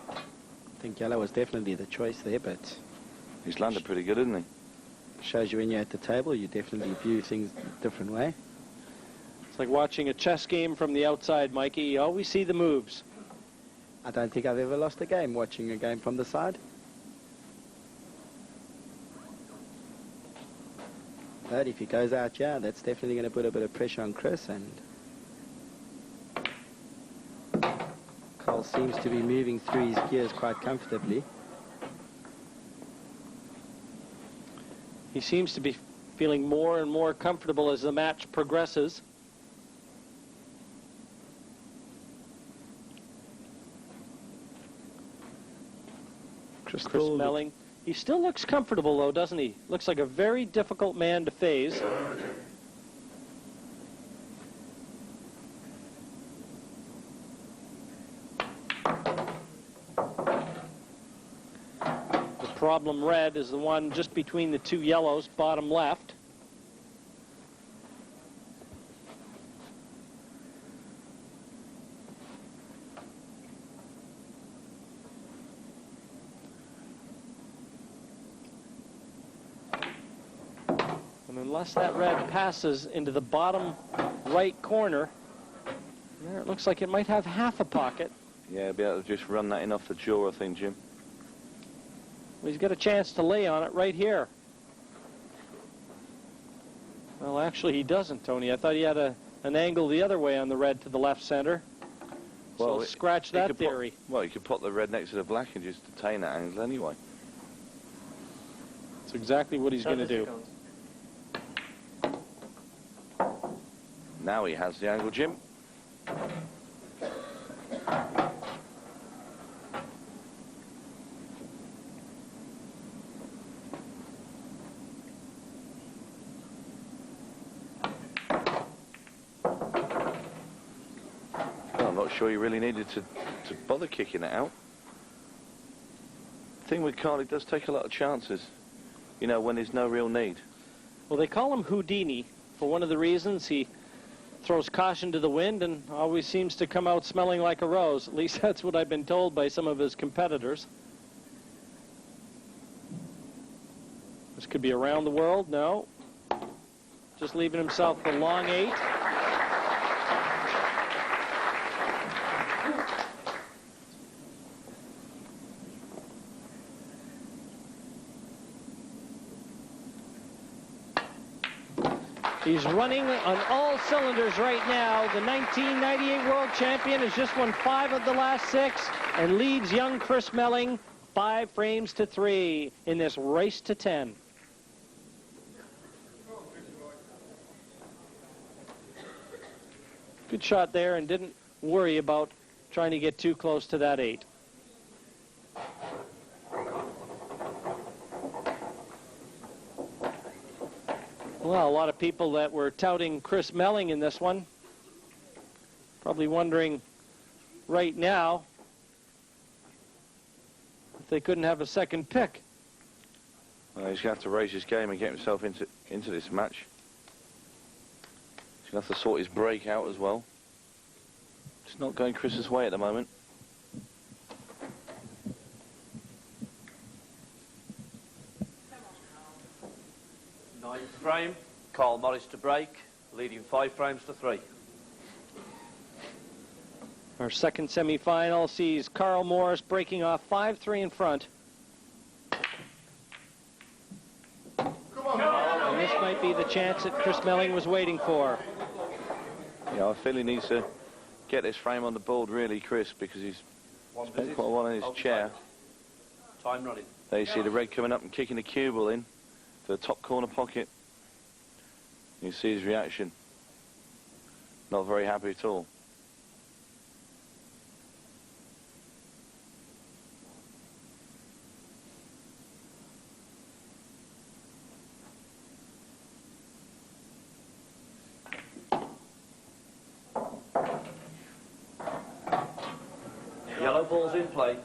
I think yellow was definitely the choice there, but He's landed pretty good, isn't he? shows you when you're at the table, you definitely view things a different way. It's like watching a chess game from the outside, Mikey. You always see the moves. I don't think I've ever lost a game watching a game from the side. But if he goes out, yeah, that's definitely going to put a bit of pressure on Chris, and Cole seems to be moving through his gears quite comfortably. He seems to be feeling more and more comfortable as the match progresses. Chris Melling. He still looks comfortable, though, doesn't he? Looks like a very difficult man to phase. The problem red is the one just between the two yellows, bottom left. And unless that red passes into the bottom right corner, there it looks like it might have half a pocket. Yeah, be able to just run that in off the jaw, I think, Jim. Well, he's got a chance to lay on it right here. Well, actually, he doesn't, Tony. I thought he had an angle the other way on the red to the left center. Well, so scratch that theory. Well, you could put the red next to the black and just attain that angle anyway. That's exactly what he's going to do. Now he has the angle, Jim. Well, I'm not sure he really needed to bother kicking it out. The thing with Carl, he does take a lot of chances, you know, when there's no real need. Well, they call him Houdini for one of the reasons. He throws caution to the wind and always seems to come out smelling like a rose. At least that's what I've been told by some of his competitors. This could be around the world. No. Just leaving himself the long 8. He's running on all cylinders right now. The 1998 world champion has just won 5 of the last 6 and leads young Chris Melling 5 frames to 3 in this race to 10. Good shot there, and didn't worry about trying to get too close to that 8. Well, a lot of people that were touting Chris Melling in this one probably wondering right now if they couldn't have a second pick. Well, he's going to have to raise his game and get himself into this match. He's going to have to sort his break out as well. It's not going Chris's way at the moment. Ninth frame, Carl Morris to break, leading 5 frames to 3. Our second semi-final sees Carl Morris breaking off 5-3 in front. And this might be the chance that Chris Melling was waiting for. Yeah, I feel he needs to get this frame on the board really, Chris, because he's spent quite a while in his chair. Time running. There you see the red coming up and kicking the cue ball in to the top corner pocket. You see his reaction. Not very happy at all. balls in play.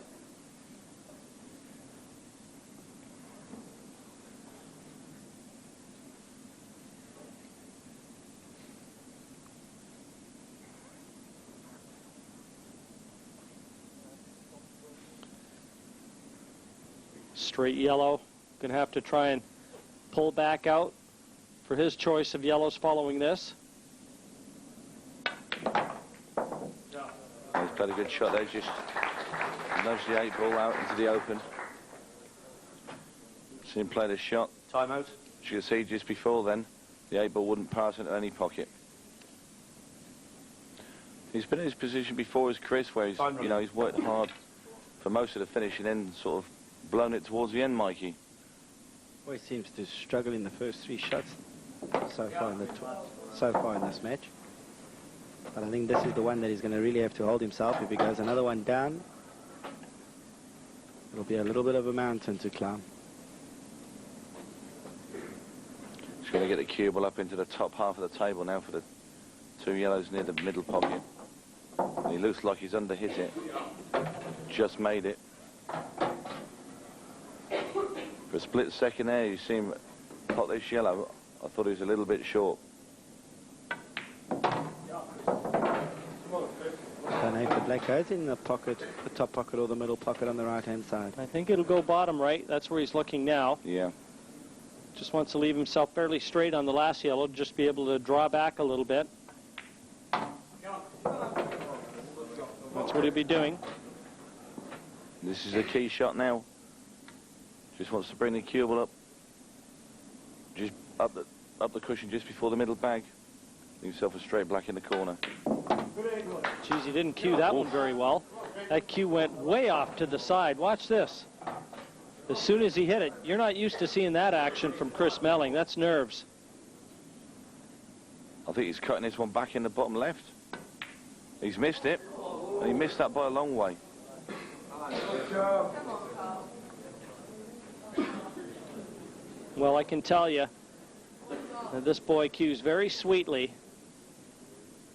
Straight yellow. Going to have to try and pull back out for his choice of yellows following this. He's played a good shot there, just nudged the 8 ball out into the open. See him play the shot. Timeout. As you can see, just before then, the 8 ball wouldn't pass into any pocket. He's been in his position before as Chris, where he's, you know, he's worked hard for most of the finish and then sort of blown it towards the end, Mikey. Well, he seems to struggle in the first 3 shots so far in this match. But I think this is the one that he's going to really have to hold himself. If he goes another one down, it'll be a little bit of a mountain to climb. He's going to get the cue ball up into the top half of the table now for the 2 yellows near the middle pocket. And he looks like he's under hit it. Just made it. For a split second there, you see him pot this yellow. I thought he was a little bit short. I don't know if the black goes in the pocket, the top pocket or the middle pocket on the right-hand side. I think it'll go bottom right. That's where he's looking now. Yeah. Just wants to leave himself fairly straight on the last yellow, just be able to draw back a little bit. That's what he'll be doing. This is a key shot now. Just wants to bring the cue ball up. Just up the cushion just before the middle bag. Himself a straight black in the corner. Geez, he didn't cue that one very well. That cue went way off to the side. Watch this. As soon as he hit it, you're not used to seeing that action from Chris Melling. That's nerves. I think he's cutting this one back in the bottom left. He's missed it, and he missed that by a long way. Well, I can tell you that this boy cues very sweetly,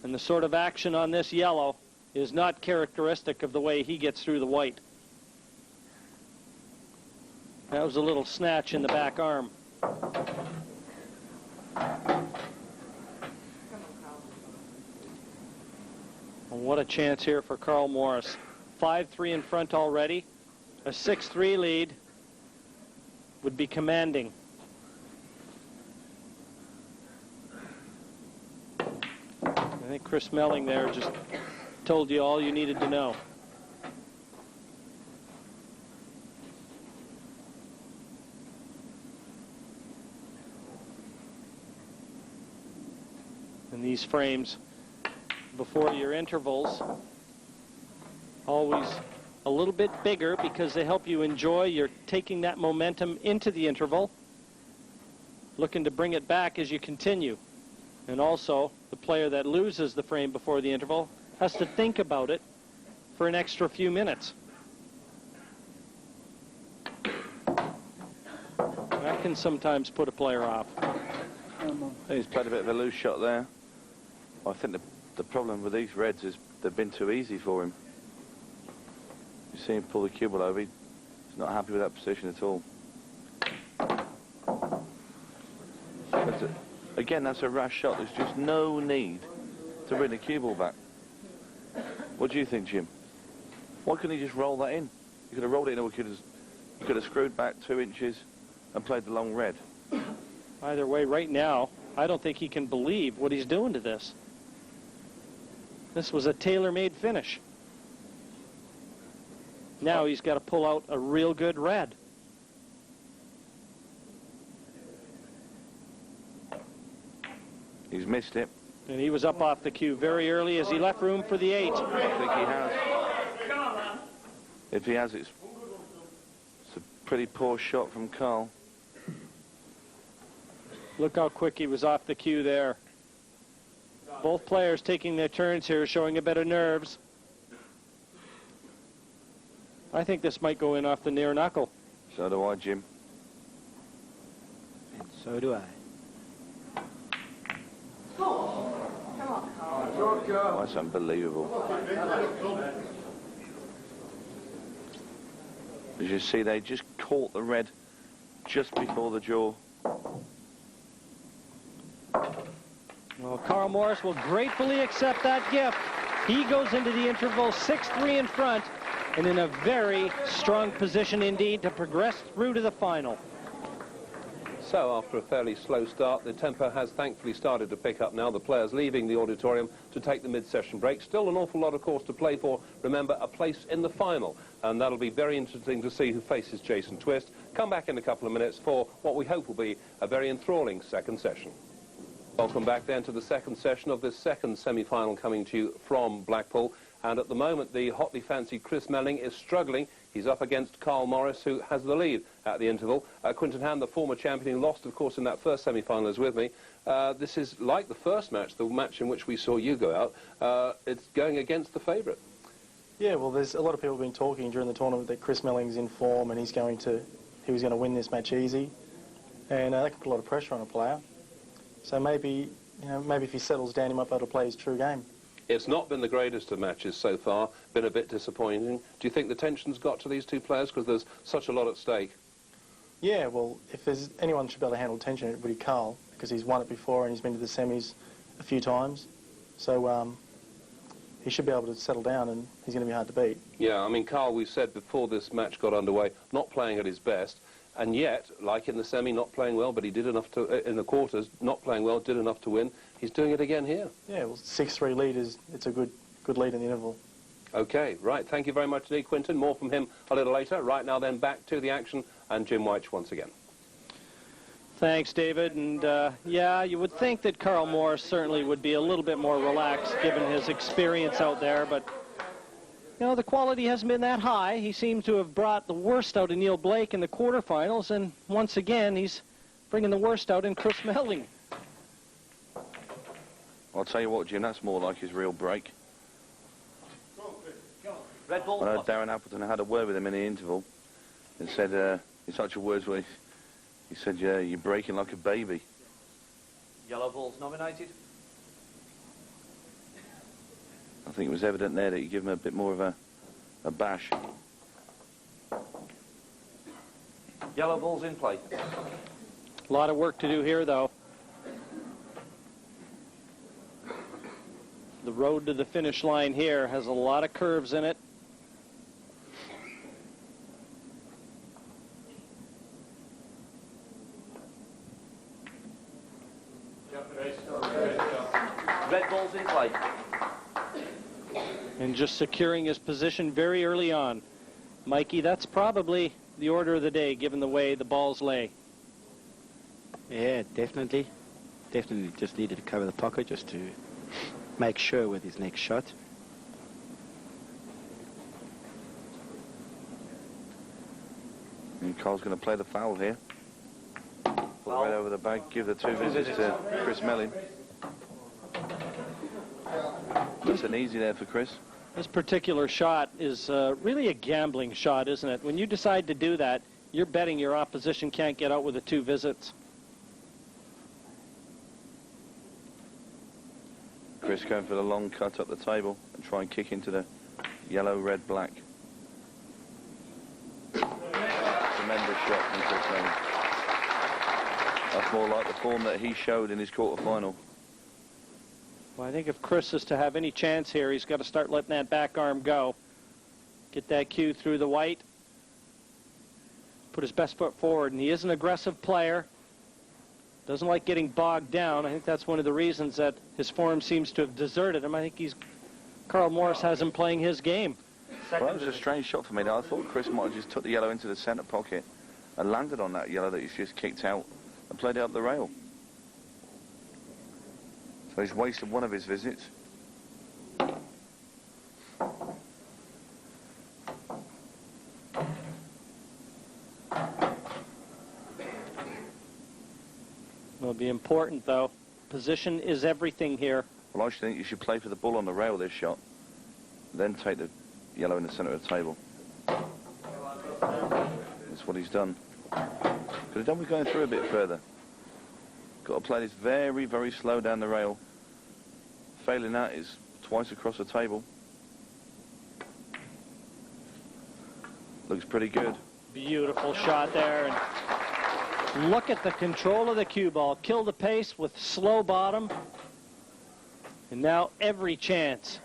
and the sort of action on this yellow is not characteristic of the way he gets through the white. That was a little snatch in the back arm. And what a chance here for Carl Morris. 5-3 in front already. A 6-3 lead would be commanding. I think Chris Melling there just told you all you needed to know. And these frames before your intervals, always a little bit bigger because they help you enjoy. You're taking that momentum into the interval, looking to bring it back as you continue. And also, the player that loses the frame before the interval has to think about it for an extra few minutes. That can sometimes put a player off. He's played a bit of a loose shot there. I think the problem with these reds is they've been too easy for him. You see him pull the cue ball over. He's not happy with that position at all. Again, that's a rash shot. There's just no need to bring the cue ball back. What do you think, Jim? Why couldn't he just roll that in? You could have rolled it in, or you could have screwed back 2 inches and played the long red. Either way, right now, I don't think he can believe what he's doing to this. This was a tailor-made finish. Now he's got to pull out a real good red. He's missed it. And he was up off the cue very early as he left room for the 8. I think he has. If he has, it's a pretty poor shot from Carl. Look how quick he was off the cue there. Both players taking their turns here, showing a bit of nerves. I think this might go in off the near knuckle. So do I, Jim. And so do I. Oh, that's unbelievable. As you see, they just caught the red just before the jaw. Well, Carl Morris will gratefully accept that gift. He goes into the interval 6-3 in front and in a very strong position indeed to progress through to the final. So after a fairly slow start, the tempo has thankfully started to pick up now. The players leaving the auditorium to take the mid-session break. Still an awful lot, of course, to play for. Remember, a place in the final. And that'll be very interesting to see who faces Jason Twist. Come back in a couple of minutes for what we hope will be a very enthralling second session. Welcome back then to the second session of this second semi-final coming to you from Blackpool. And at the moment, the hotly fancied Chris Melling is struggling. He's up against Carl Morris, who has the lead at the interval. Quinton Hand, the former champion, who lost, of course, in that first semi-final, is with me. This is like the first match, the match in which we saw you go out. It's going against the favourite. Yeah, well, there's a lot of people been talking during the tournament that Chris Melling's in form and he was going to win this match easy. And that can put a lot of pressure on a player. So maybe, maybe if he settles down, he might be able to play his true game. It's not been the greatest of matches so far, been a bit disappointing. Do you think the tension's got to these two players because there's such a lot at stake? Yeah, well, if there's anyone who should be able to handle tension, it would be Carl, because he's won it before and he's been to the semis a few times. So he should be able to settle down and he's going to be hard to beat. Yeah, I mean, Carl, we said before this match got underway, not playing at his best. And yet, like in the semi, not playing well, but he did enough to, in the quarters, not playing well, did enough to win. He's doing it again here. Yeah, well, 6-3 lead it's a good lead in the interval. Okay, right. Thank you very much indeed, Quinton. More from him a little later. Right now, then, back to the action and Jim White once again. Thanks, David. And, yeah, you would think that Carl Morris certainly would be a little bit more relaxed given his experience out there, but the quality hasn't been that high. He seems to have brought the worst out of Neil Blake in the quarterfinals, and once again, he's bringing the worst out in Chris Melling. I'll tell you what, Jim, that's more like his real break. Red ball. Darren Appleton had a word with him in the interval and said, in such a words where he said, yeah, you're breaking like a baby. Yellow ball's nominated. I think it was evident there that you give him a bit more of a bash. Yellow ball's in play. A lot of work to do here, though. The road to the finish line here has a lot of curves in it. Red ball's in play. And just securing his position very early on. Mikey, that's probably the order of the day, given the way the balls lay. Yeah, definitely. Definitely just needed to cover the pocket just to make sure with his next shot. And Carl's going to play the foul here. Pull right over the bag, give the two visits to Chris Melling. Looks an easy there for Chris. This particular shot is really a gambling shot, isn't it? When you decide to do that, you're betting your opposition can't get out with the two visits. Chris going for the long cut up the table and try and kick into the yellow, red, black. Tremendous shot from Chris Melling. That's more like the form that he showed in his quarter-final. Well, I think if Chris is to have any chance here, he's got to start letting that back arm go. Get that cue through the white. Put his best foot forward. And he is an aggressive player. Doesn't like getting bogged down. I think that's one of the reasons that his form seems to have deserted him. I think Carl Morris has him playing his game. Well, that was a strange shot for me. I thought Chris might have just took the yellow into the centre pocket and landed on that yellow that he's just kicked out and played it up the rail. So he's wasted one of his visits. It'll be important, though. Position is everything here. Well, I think you should play for the ball on the rail this shot, then take the yellow in the centre of the table. That's what he's done. Could have done with going through a bit further. Got to play this very, very slow down the rail. Failing that is twice across the table. Looks pretty good. Beautiful shot there. And look at the control of the cue ball. Kill the pace with slow bottom. And now every chance.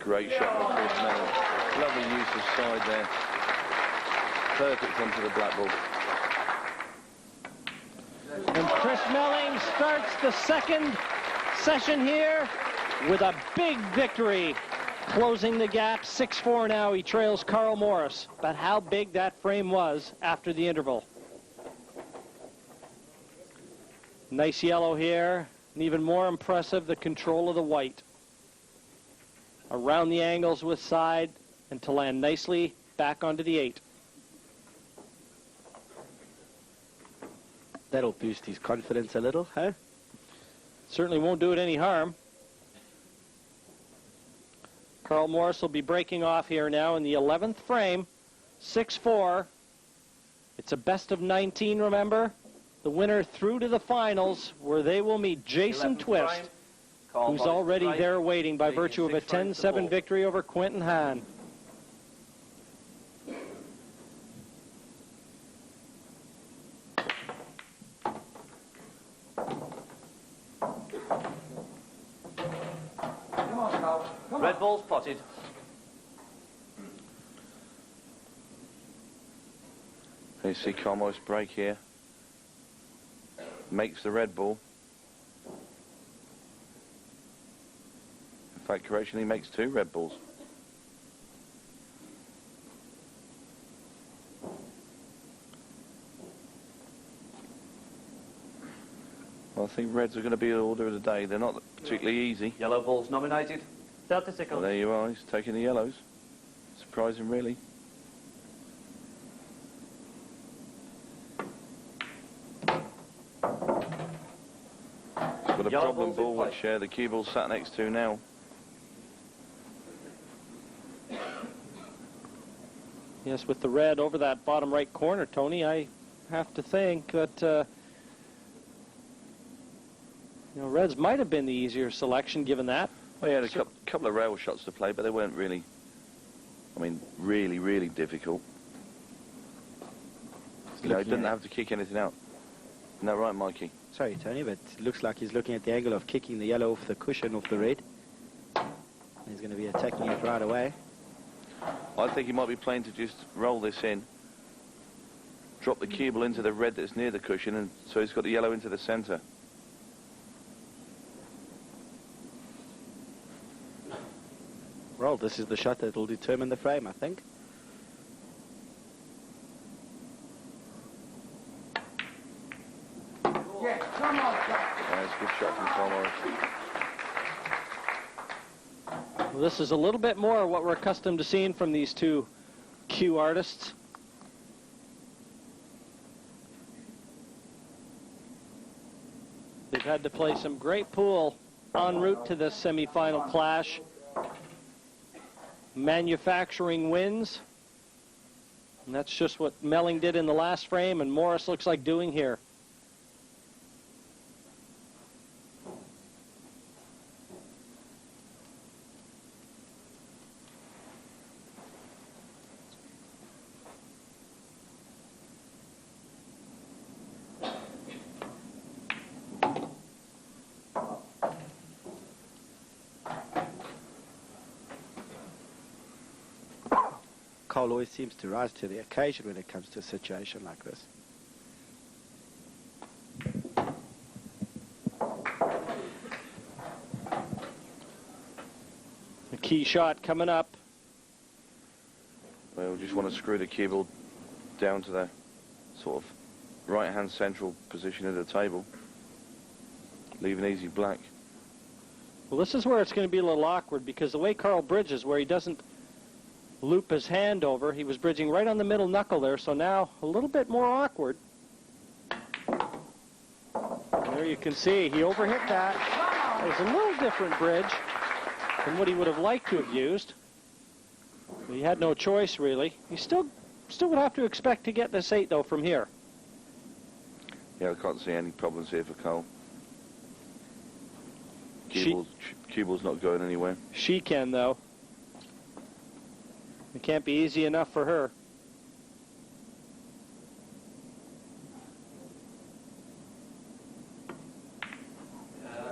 Great shot from Chris Melling. Lovely use of side there. Perfect onto the black ball. And Chris Melling starts the second session here with a big victory. Closing the gap, 6-4 now. He trails Carl Morris. But how big that frame was after the interval. Nice yellow here. And even more impressive, the control of the white. Around the angles with side and to land nicely back onto the 8. That'll boost his confidence a little, huh? Certainly won't do it any harm. Carl Morris will be breaking off here now in the 11th frame. 6-4. It's a best of 19, remember? The winner through to the finals, where they will meet Jason Twist, who's already there waiting by virtue of a 10-7 victory over Quentin Hahn. Red ball spotted. You see Carl Morris break here. Makes the red ball. In fact, correction, he makes 2 red balls. Well, I think reds are going to be the order of the day. They're not particularly easy. Yellow ball's nominated. 30 seconds. Well, there you are. He's taking the yellows. Surprising, really. Got a Yellow problem ball's in ball, play. which the cue ball's sat next to now. Yes, with the red over that bottom right corner, Tony, I have to think that you know, reds might have been the easier selection given that. Well, he had a couple of rail shots to play, but they weren't really, I mean, really difficult. You know, he didn't have to kick anything out. Isn't that right, Mikey? Sorry, Tony, but it looks like he's looking at the angle of kicking the yellow off the cushion of the red. He's going to be attacking it right away. I think he might be playing to just roll this in, drop the cue ball into the red that's near the cushion, and so he's got the yellow into the centre. Well, this is the shot that will determine the frame, I think. That's a good shot from Carl Morris. Well, this is a little bit more what we're accustomed to seeing from these two cue artists. They've had to play some great pool en route to this semi-final clash. Manufacturing wins. And that's just what Melling did in the last frame, and Morris looks like doing here. Carl always seems to rise to the occasion when it comes to a situation like this. The key shot coming up. Well, just want to screw the cue ball down to the sort of right-hand central position of the table, leaving easy black. Well, this is where it's going to be a little awkward, because the way Carl bridges, where he doesn't loop his hand over, he was bridging right on the middle knuckle there, so now a little bit more awkward. There you can see he overhit that. It was a little different bridge than what he would have liked to have used. But he had no choice, really. He still would have to expect to get this 8, though, from here. Yeah, I can't see any problems here for Cole. Cue ball's not going anywhere. She can, though. It can't be easy enough for her.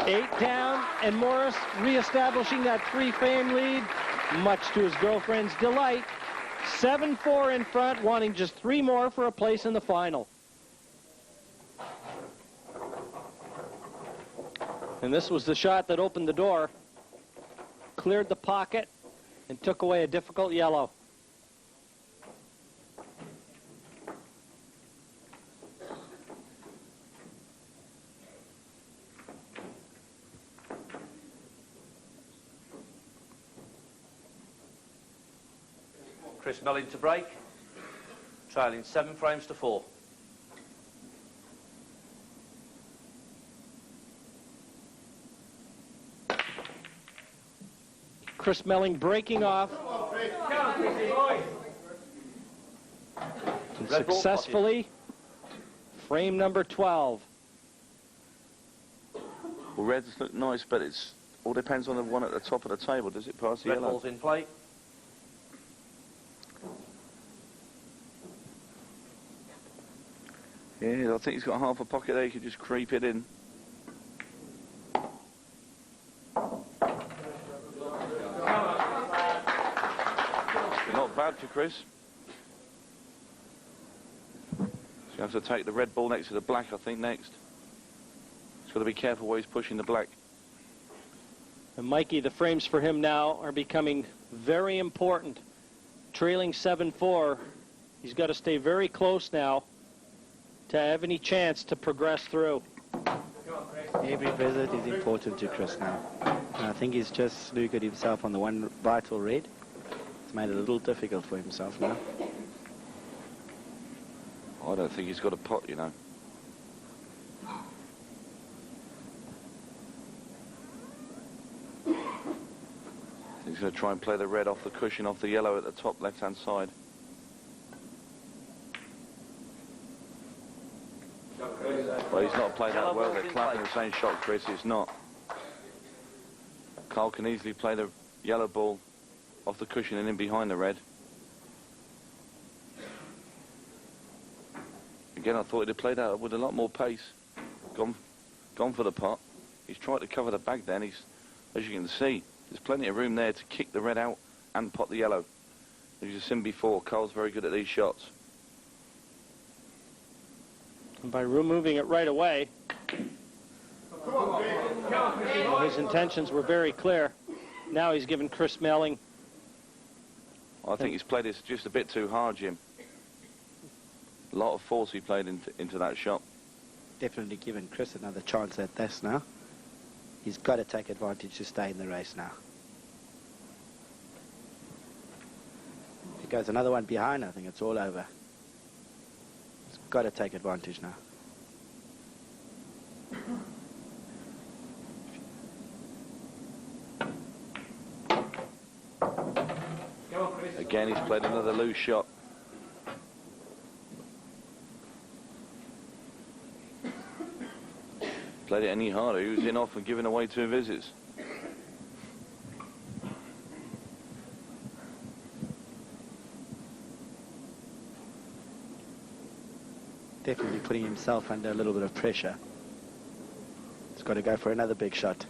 Eight down, and Morris reestablishing that 3-frame lead, much to his girlfriend's delight. 7-4 in front, wanting just 3 more for a place in the final. And this was the shot that opened the door, cleared the pocket, and took away a difficult yellow. Chris Melling to break, trailing 7 frames to 4. Chris Melling breaking off. And successfully, frame number 12. Well, reds look nice, but it's all depends on the one at the top of the table. Does it pass the Red yellow? ball's in play. Yeah, I think he's got half a pocket there. He could just creep it in. Not bad for Chris. So you have to take the red ball next to the black, I think, next. He's got to be careful where he's pushing the black. And Mikey, the frames for him now are becoming very important. Trailing 7-4, he's got to stay very close now to have any chance to progress through. Every visit is important to Chris now. And I think he's just snookered himself on the one vital red. It's made it a little difficult for himself now. I don't think he's got a pot, you know. He's going to try and play the red off the cushion, off the yellow at the top left-hand side. Well, he's not played that well. They're clapping the same shot, Chris. It's not. Carl can easily play the yellow ball off the cushion and in behind the red. Again, I thought he'd have played that with a lot more pace. Gone for the pot. He's tried to cover the bag then. He's, as you can see, there's plenty of room there to kick the red out and pot the yellow. As you've seen before, Carl's very good at these shots. And by removing it right away, his intentions were very clear. Now he's given Chris Melling. I think he's played this just a bit too hard, Jim. A lot of force he played into that shot. Definitely given Chris another chance at this now. He's got to take advantage to stay in the race now. If he goes another one behind, I think it's all over. He's got to take advantage now. Again, he's played another loose shot. Played it any harder, he was in off and giving away 2 visits. Definitely putting himself under a little bit of pressure. He's got to go for another big shot.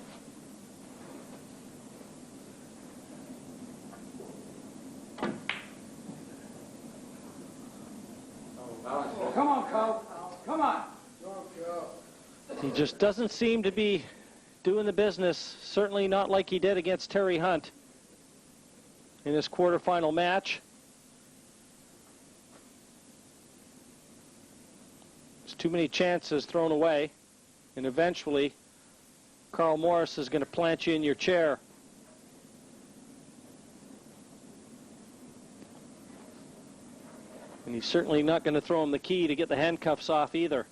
Come on, Cole. Come on. He just doesn't seem to be doing the business, certainly not like he did against Terry Hunt in his quarterfinal match. There's too many chances thrown away, and eventually Carl Morris is going to plant you in your chair. And he's certainly not going to throw him the key to get the handcuffs off either.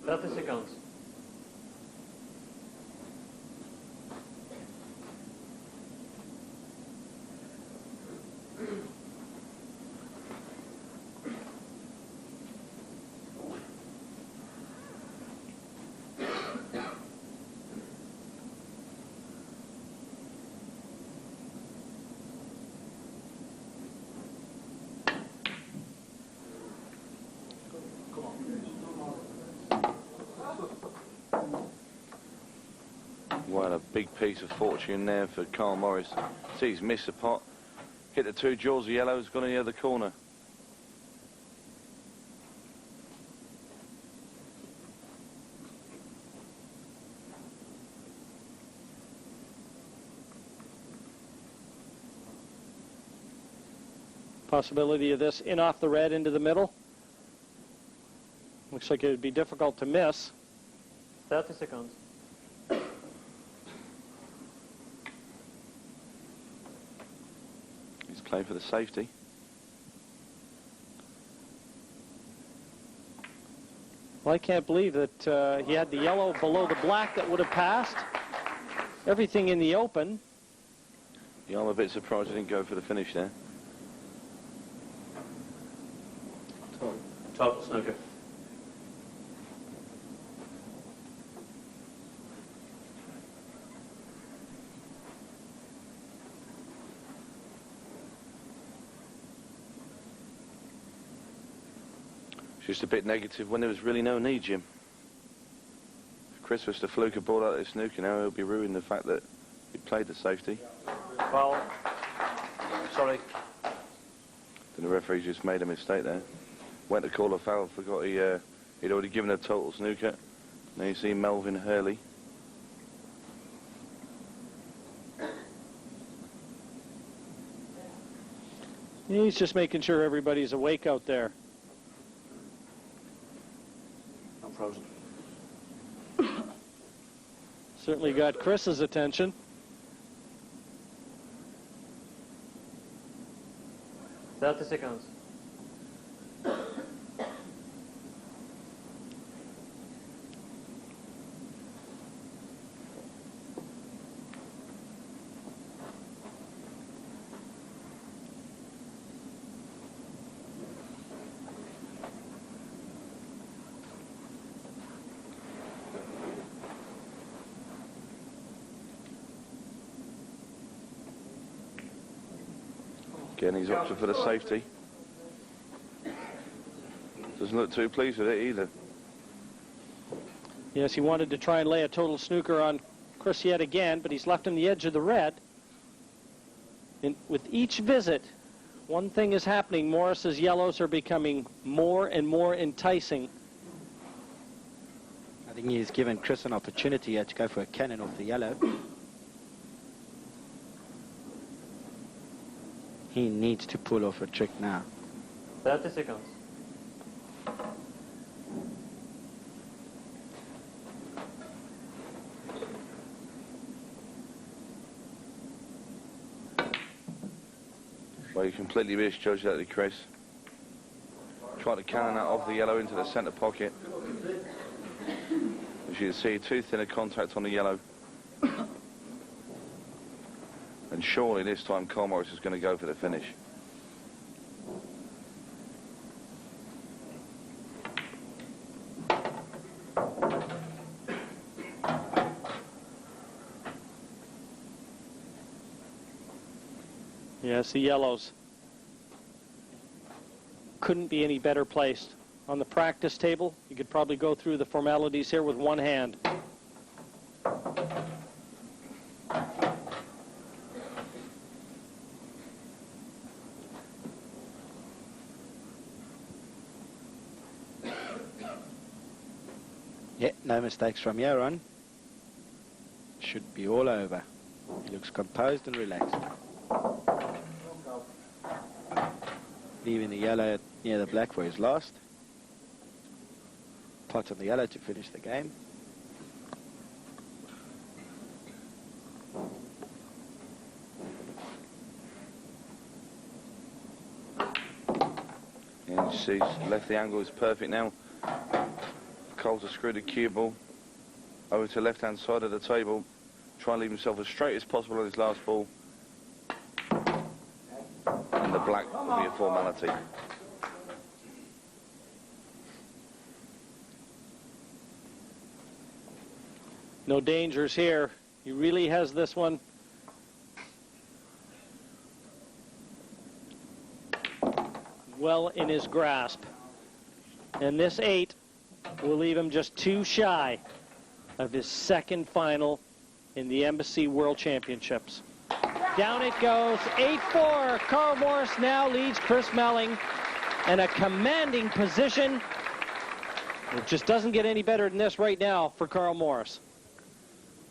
30 seconds. Well, a big piece of fortune there for Carl Morris. See, he's missed the pot. Hit the two jaws of yellow, has gone in the other corner. Possibility of this in off the red into the middle. Looks like it would be difficult to miss. 30 seconds. He's playing for the safety. Well, I can't believe that he had the yellow below the black that would have passed. Everything in the open. Yeah, I'm a bit surprised he didn't go for the finish there. Total snooker. Just a bit negative when there was really no need, Jim. If Chris was to fluke a ball out of the snooker now, he'll be ruining the fact that he played the safety. Well, sorry. Then the referee just made a mistake there. Went to call a foul, forgot he'd already given a total snooker. Now you see Melvin Hurley. He's just making sure everybody's awake out there. I'm frozen. Certainly got Chris's attention. Thirty seconds. Again, he's opted for the safety. Doesn't look too pleased with it either. Yes, he wanted to try and lay a total snooker on Chris yet again, but he's left him the edge of the red. And with each visit, one thing is happening. Morris's yellows are becoming more and more enticing. I think he's given Chris an opportunity here to go for a cannon off the yellow. He needs to pull off a trick now. 30 seconds. Well, you completely misjudged that, Chris. Tried to cannon that off the yellow into the centre pocket. As you can see, too thin a contact on the yellow. And surely this time Carl Morris is going to go for the finish. Yes, the yellows couldn't be any better placed. On the practice table, you could probably go through the formalities here with one hand. Yeah, no mistakes from here on. Should be all over. He looks composed and relaxed. Leaving the yellow near the black for his last. Pot on the yellow to finish the game. And you see, left the angle is perfect now. Cole's to screw the cue ball over to the left-hand side of the table. Try and leave himself as straight as possible on his last ball. And the black will be a formality. No dangers here. He really has this one well in his grasp. And this 8 will leave him just 2 shy of his second final in the Embassy World Championships. Down it goes, 8-4. Carl Morris now leads Chris Melling in a commanding position. It just doesn't get any better than this right now for Carl Morris.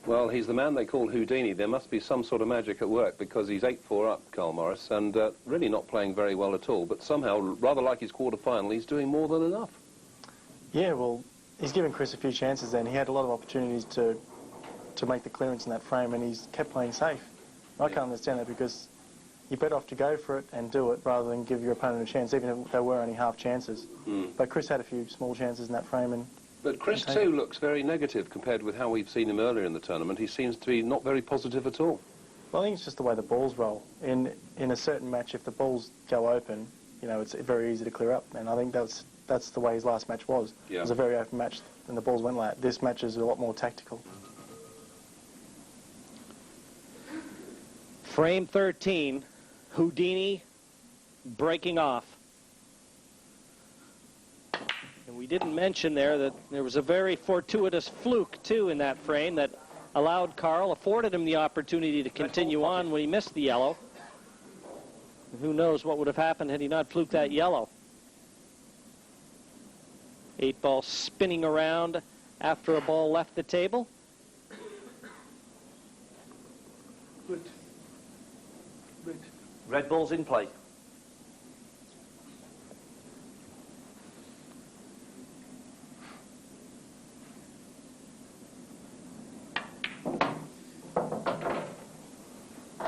Well, he's the man they call Houdini. There must be some sort of magic at work because he's 8-4 up, Carl Morris, and really not playing very well at all. But somehow, rather like his quarter-final, he's doing more than enough. Yeah, well, he's given Chris a few chances then. He had a lot of opportunities to make the clearance in that frame, and he's kept playing safe. I can't understand that because you're better off to go for it and do it rather than give your opponent a chance, even if they were only half chances. But Chris had a few small chances in that frame. But Chris, too, looks very negative compared with how we've seen him earlier in the tournament. He seems to be not very positive at all. Well, I think it's just the way the balls roll. In a certain match, if the balls go open, you know, it's very easy to clear up. And I think that's the way his last match was. Yeah. It was a very open match, and the balls went like that. This match is a lot more tactical. Frame 13, Houdini breaking off. And we didn't mention there that there was a very fortuitous fluke, too, in that frame that allowed Carl, afforded him the opportunity to continue on when he missed the yellow. And who knows what would have happened had he not fluked that yellow. 8 ball spinning around after a ball left the table. Good. Red ball's in play.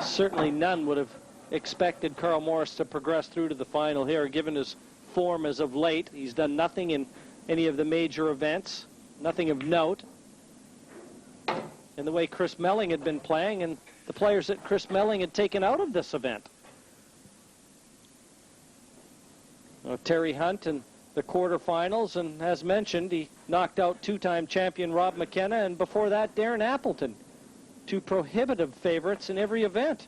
Certainly none would have expected Carl Morris to progress through to the final here, given his form as of late. He's done nothing in any of the major events, nothing of note. And the way Chris Melling had been playing and the players that Chris Melling had taken out of this event. Terry Hunt in the quarterfinals, and as mentioned, he knocked out two-time champion Rob McKenna, and before that, Darren Appleton. Two prohibitive favorites in every event.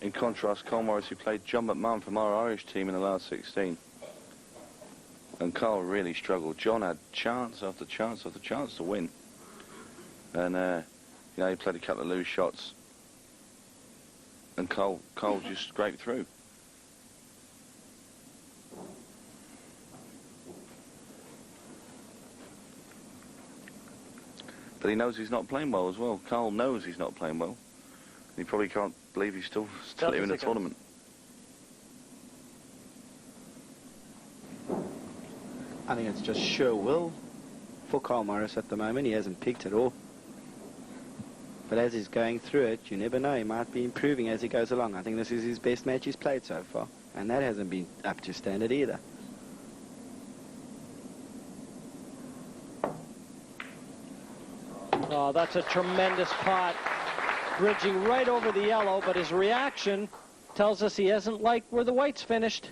In contrast, Carl Morris, who played John McMahon from our Irish team in the last 16. And Carl really struggled. John had chance after chance after chance to win. And, you know, he played a couple of loose shots. And Carl just scraped through. But he knows he's not playing well as well. Carl knows he's not playing well. He probably can't believe he's still in the tournament. I think it's just sheer will for Carl Morris at the moment. He hasn't picked at all. But as he's going through it, you never know. He might be improving as he goes along. I think this is his best match he's played so far. And that hasn't been up to standard either. Oh, that's a tremendous pot. Bridging right over the yellow, but his reaction tells us he hasn't liked where the white's finished.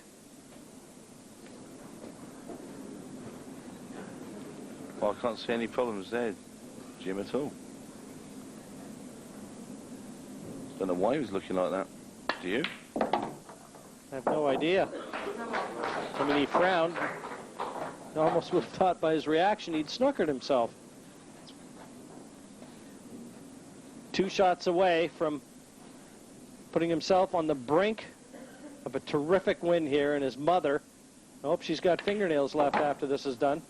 Well, I can't see any problems there, Jim, at all. Don't know why he was looking like that. Do you? I have no idea. I mean, he frowned. I almost would have thought by his reaction he'd snookered himself. 2 shots away from putting himself on the brink of a terrific win here, and his mother, I hope she's got fingernails left after this is done.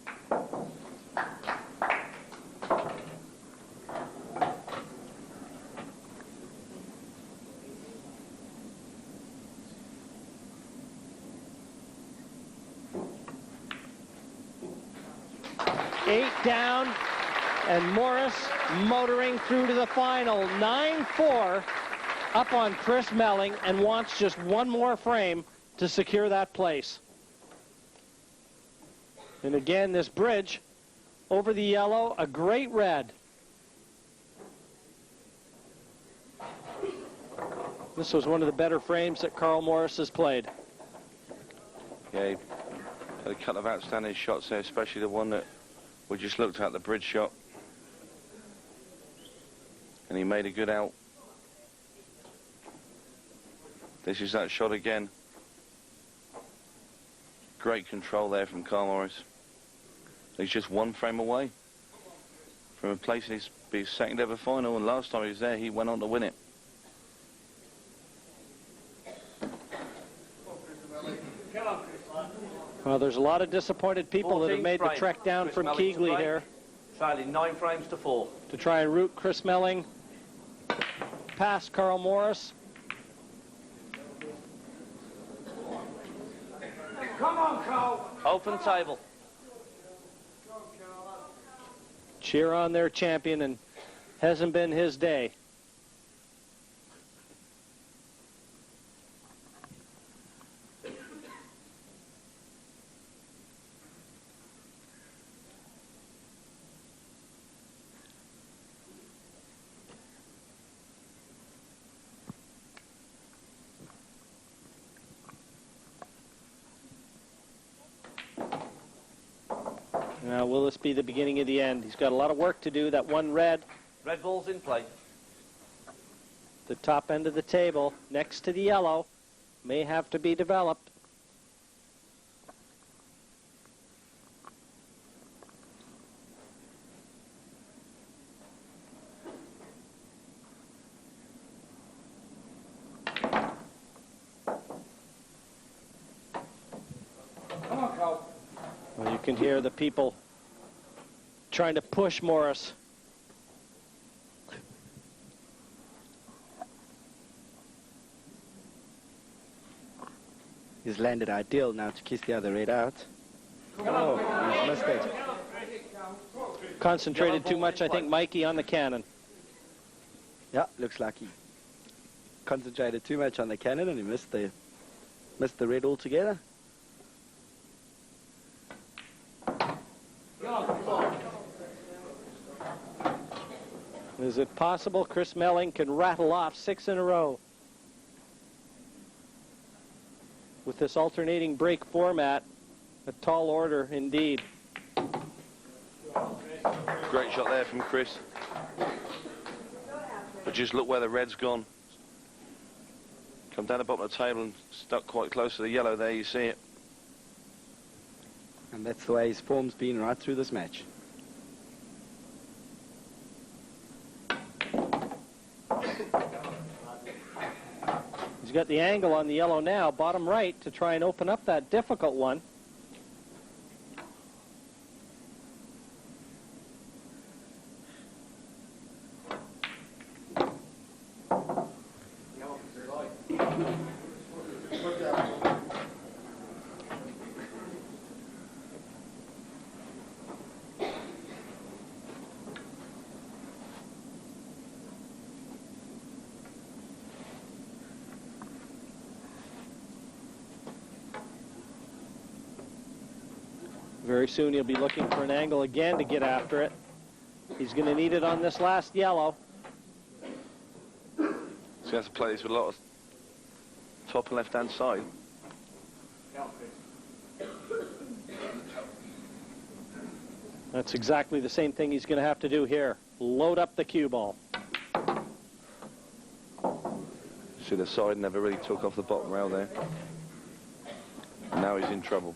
Eight down, and Morris motoring through to the final. 9-4 up on Chris Melling, and wants just one more frame to secure that place. And again, this bridge over the yellow, a great red. This was one of the better frames that Carl Morris has played. Yeah, he had a couple of outstanding shots there, especially the one that we just looked at, the bridge shot. And he made a good out. This is that shot again. Great control there from Carl Morris. He's just one frame away. from a place in his second ever final, and last time he was there, he went on to win it. Well, there's a lot of disappointed people that have made the trek down from Keighley here. Trailing 9 frames to 4. To try and route Chris Melling past Carl Morris. Come on, Carl. Open table. Cheer on their champion, and hasn't been his day. Now, will this be the beginning of the end? He's got a lot of work to do. That one red. Red ball's in play. The top end of the table, next to the yellow, may have to be developed. Come on, Carl. Well, you can hear the people trying to push Morris. He's landed ideal now to kiss the other red out. Oh, he's missed it. Concentrated too much, I think, Mikey, on the cannon. Yeah, looks like he concentrated too much on the cannon and he missed the red altogether. Is it possible Chris Melling can rattle off 6 in a row? With this alternating break format, a tall order indeed. Great shot there from Chris. But just look where the red's gone. Come down the bottom of the table and stuck quite close to the yellow there, you see it. And that's the way his form's been right through this match. He's got the angle on the yellow now, bottom right, to try and open up that difficult one. Very soon he'll be looking for an angle again to get after it. He's going to need it on this last yellow. He's going to have to play this with a lot of top and left-hand side. That's exactly the same thing he's going to have to do here. Load up the cue ball. See, the side never really took off the bottom rail there. Now he's in trouble.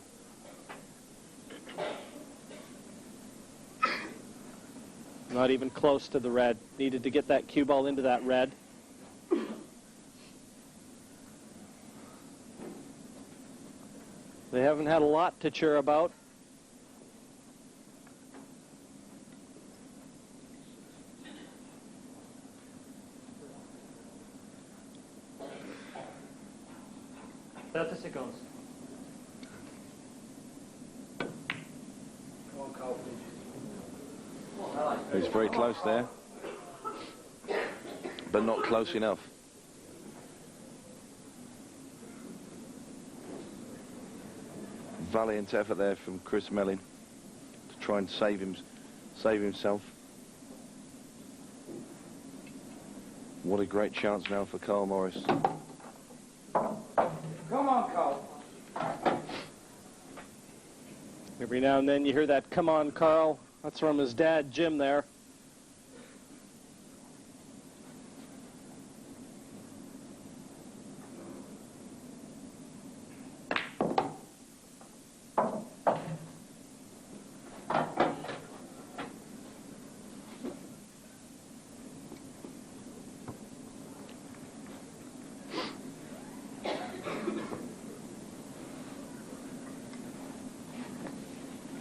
Not even close to the red. Needed to get that cue ball into that red. They haven't had a lot to cheer about. Seconds. He's very close there, but not close enough. Valiant effort there from Chris Melling to try and save himself. What a great chance now for Carl Morris. Come on, Carl. Every now and then you hear that, "Come on, Carl." That's from his dad, Jim, there.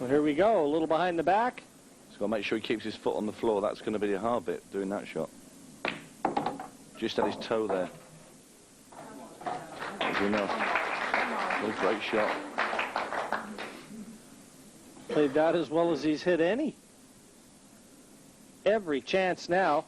Well, here we go, a little behind the back. He's got to make sure he keeps his foot on the floor. That's going to be the hard bit, doing that shot. Just had his toe there. That's enough. Oh, great shot. Played that as well as he's hit any. Every chance now.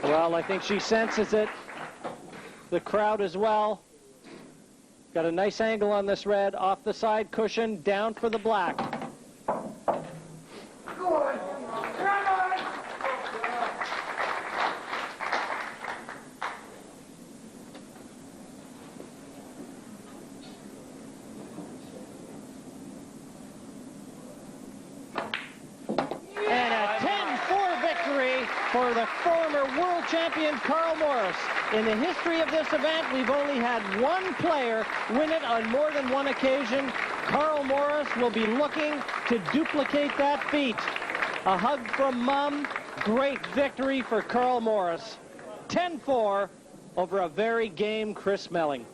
Well, I think she senses it. The crowd as well. Got a nice angle on this red. Off the side cushion, down for the black. For the former world champion Carl Morris. In the history of this event, we've only had one player win it on more than one occasion. Carl Morris will be looking to duplicate that feat. A hug from Mum. Great victory for Carl Morris. 10-4 over a very game Chris Melling.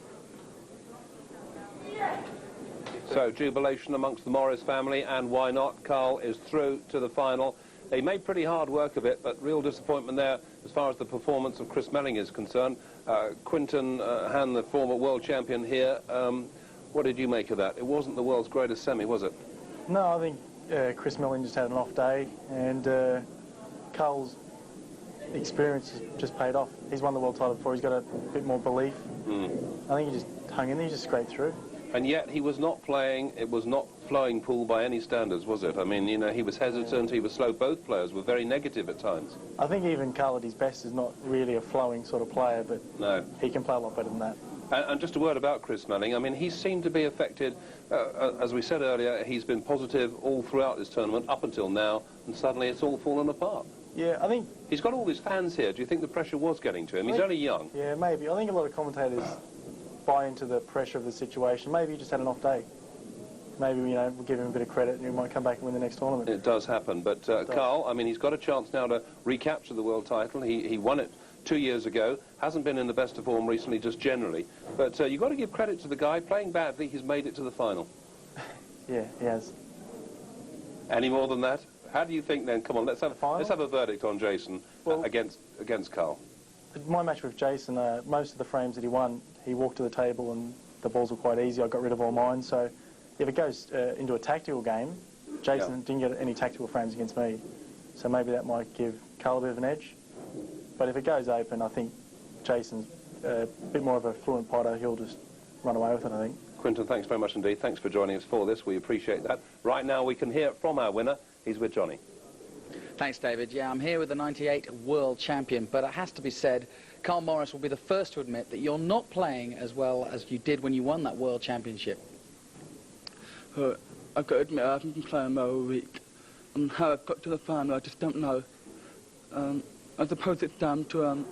So jubilation amongst the Morris family, and why not? Carl is through to the final. They made pretty hard work of it, but real disappointment there as far as the performance of Chris Melling is concerned. Quinton Han, the former world champion here, what did you make of that? It wasn't the world's greatest semi, was it? No, I think Chris Melling just had an off day, and Carl's experience has just paid off. He's won the world title before, he's got a bit more belief. I think he just hung in there, he just scraped through. And yet he was not playing, it was not flowing pool by any standards, was it? I mean, you know, he was hesitant, he was slow. Both players were very negative at times. I think even Carl at his best is not really a flowing sort of player, but no, he can play a lot better than that. And just a word about Chris Melling. I mean, he seemed to be affected, as we said earlier, he's been positive all throughout this tournament, up until now, and suddenly it's all fallen apart. Yeah, I think... He's got all his fans here. Do you think the pressure was getting to him? He's only young. Yeah, maybe. I think a lot of commentators buy into the pressure of the situation. Maybe he just had an off day. Maybe, you know, we'll give him a bit of credit and he might come back and win the next tournament. It does happen, but Carl, I mean, he's got a chance now to recapture the world title. He won it 2 years ago, hasn't been in the best of form recently, just generally. But you've got to give credit to the guy. Playing badly, he's made it to the final. Yeah, he has. Any more than that? How do you think then? Come on, let's have a verdict on Jason against Carl. My match with Jason, most of the frames that he won, he walked to the table and the balls were quite easy. I got rid of all mine. So if it goes into a tactical game, Jason didn't get any tactical frames against me. So maybe that might give Carl a bit of an edge. But if it goes open, I think Jason's a bit more of a fluent potter. He'll just run away with it, I think. Quinton, thanks very much indeed. Thanks for joining us for this. We appreciate that. Right now we can hear from our winner. He's with Johnny. Thanks, David. Yeah, I'm here with the 98 world champion, but it has to be said, Carl Morris will be the first to admit that you're not playing as well as you did when you won that world championship. I've got to admit, I haven't been playing well all week. And how I've got to the final, I just don't know. I suppose it's down to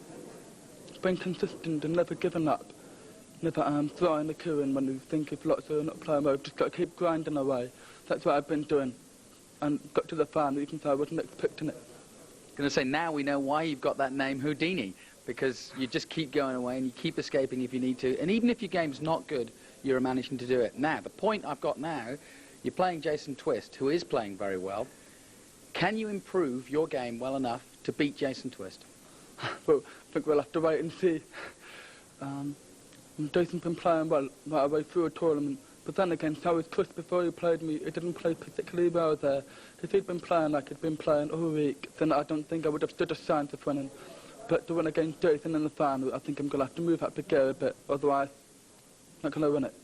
being consistent and never giving up. Never throwing the coup in when you think if lots are not playing well, just got to keep grinding away. That's what I've been doing. And got to the final, even though I wasn't expecting it. Going to say, now we know why you've got that name Houdini, because you just keep going away and you keep escaping if you need to. And even if your game's not good, you're managing to do it. Now, the point I've got now, you're playing Jason Twist, who is playing very well. Can you improve your game well enough to beat Jason Twist? Well, I think we'll have to wait and see. Jason's been playing well right away through a tournament. But then again, so was Chris before he played me. He didn't play particularly well there. If he'd been playing like he'd been playing all week, then I don't think I would have stood a chance of winning. But to win against Jason in the final, I think I'm going to have to move up the gear a bit. Otherwise, I'm not going to win it.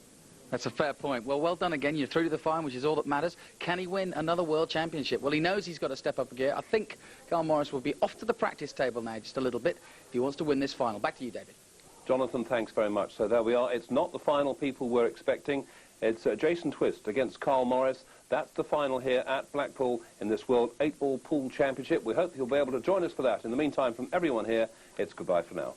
That's a fair point. Well, well done again. You're through to the final, which is all that matters. Can he win another world championship? Well, he knows he's got to step up a gear. I think Carl Morris will be off to the practice table now just a little bit if he wants to win this final. Back to you, David. Jonathan, thanks very much. So there we are. It's not the final people were expecting. It's Jason Twist against Carl Morris. That's the final here at Blackpool in this World 8-Ball Pool Championship. We hope you'll be able to join us for that. In the meantime, from everyone here, it's goodbye for now.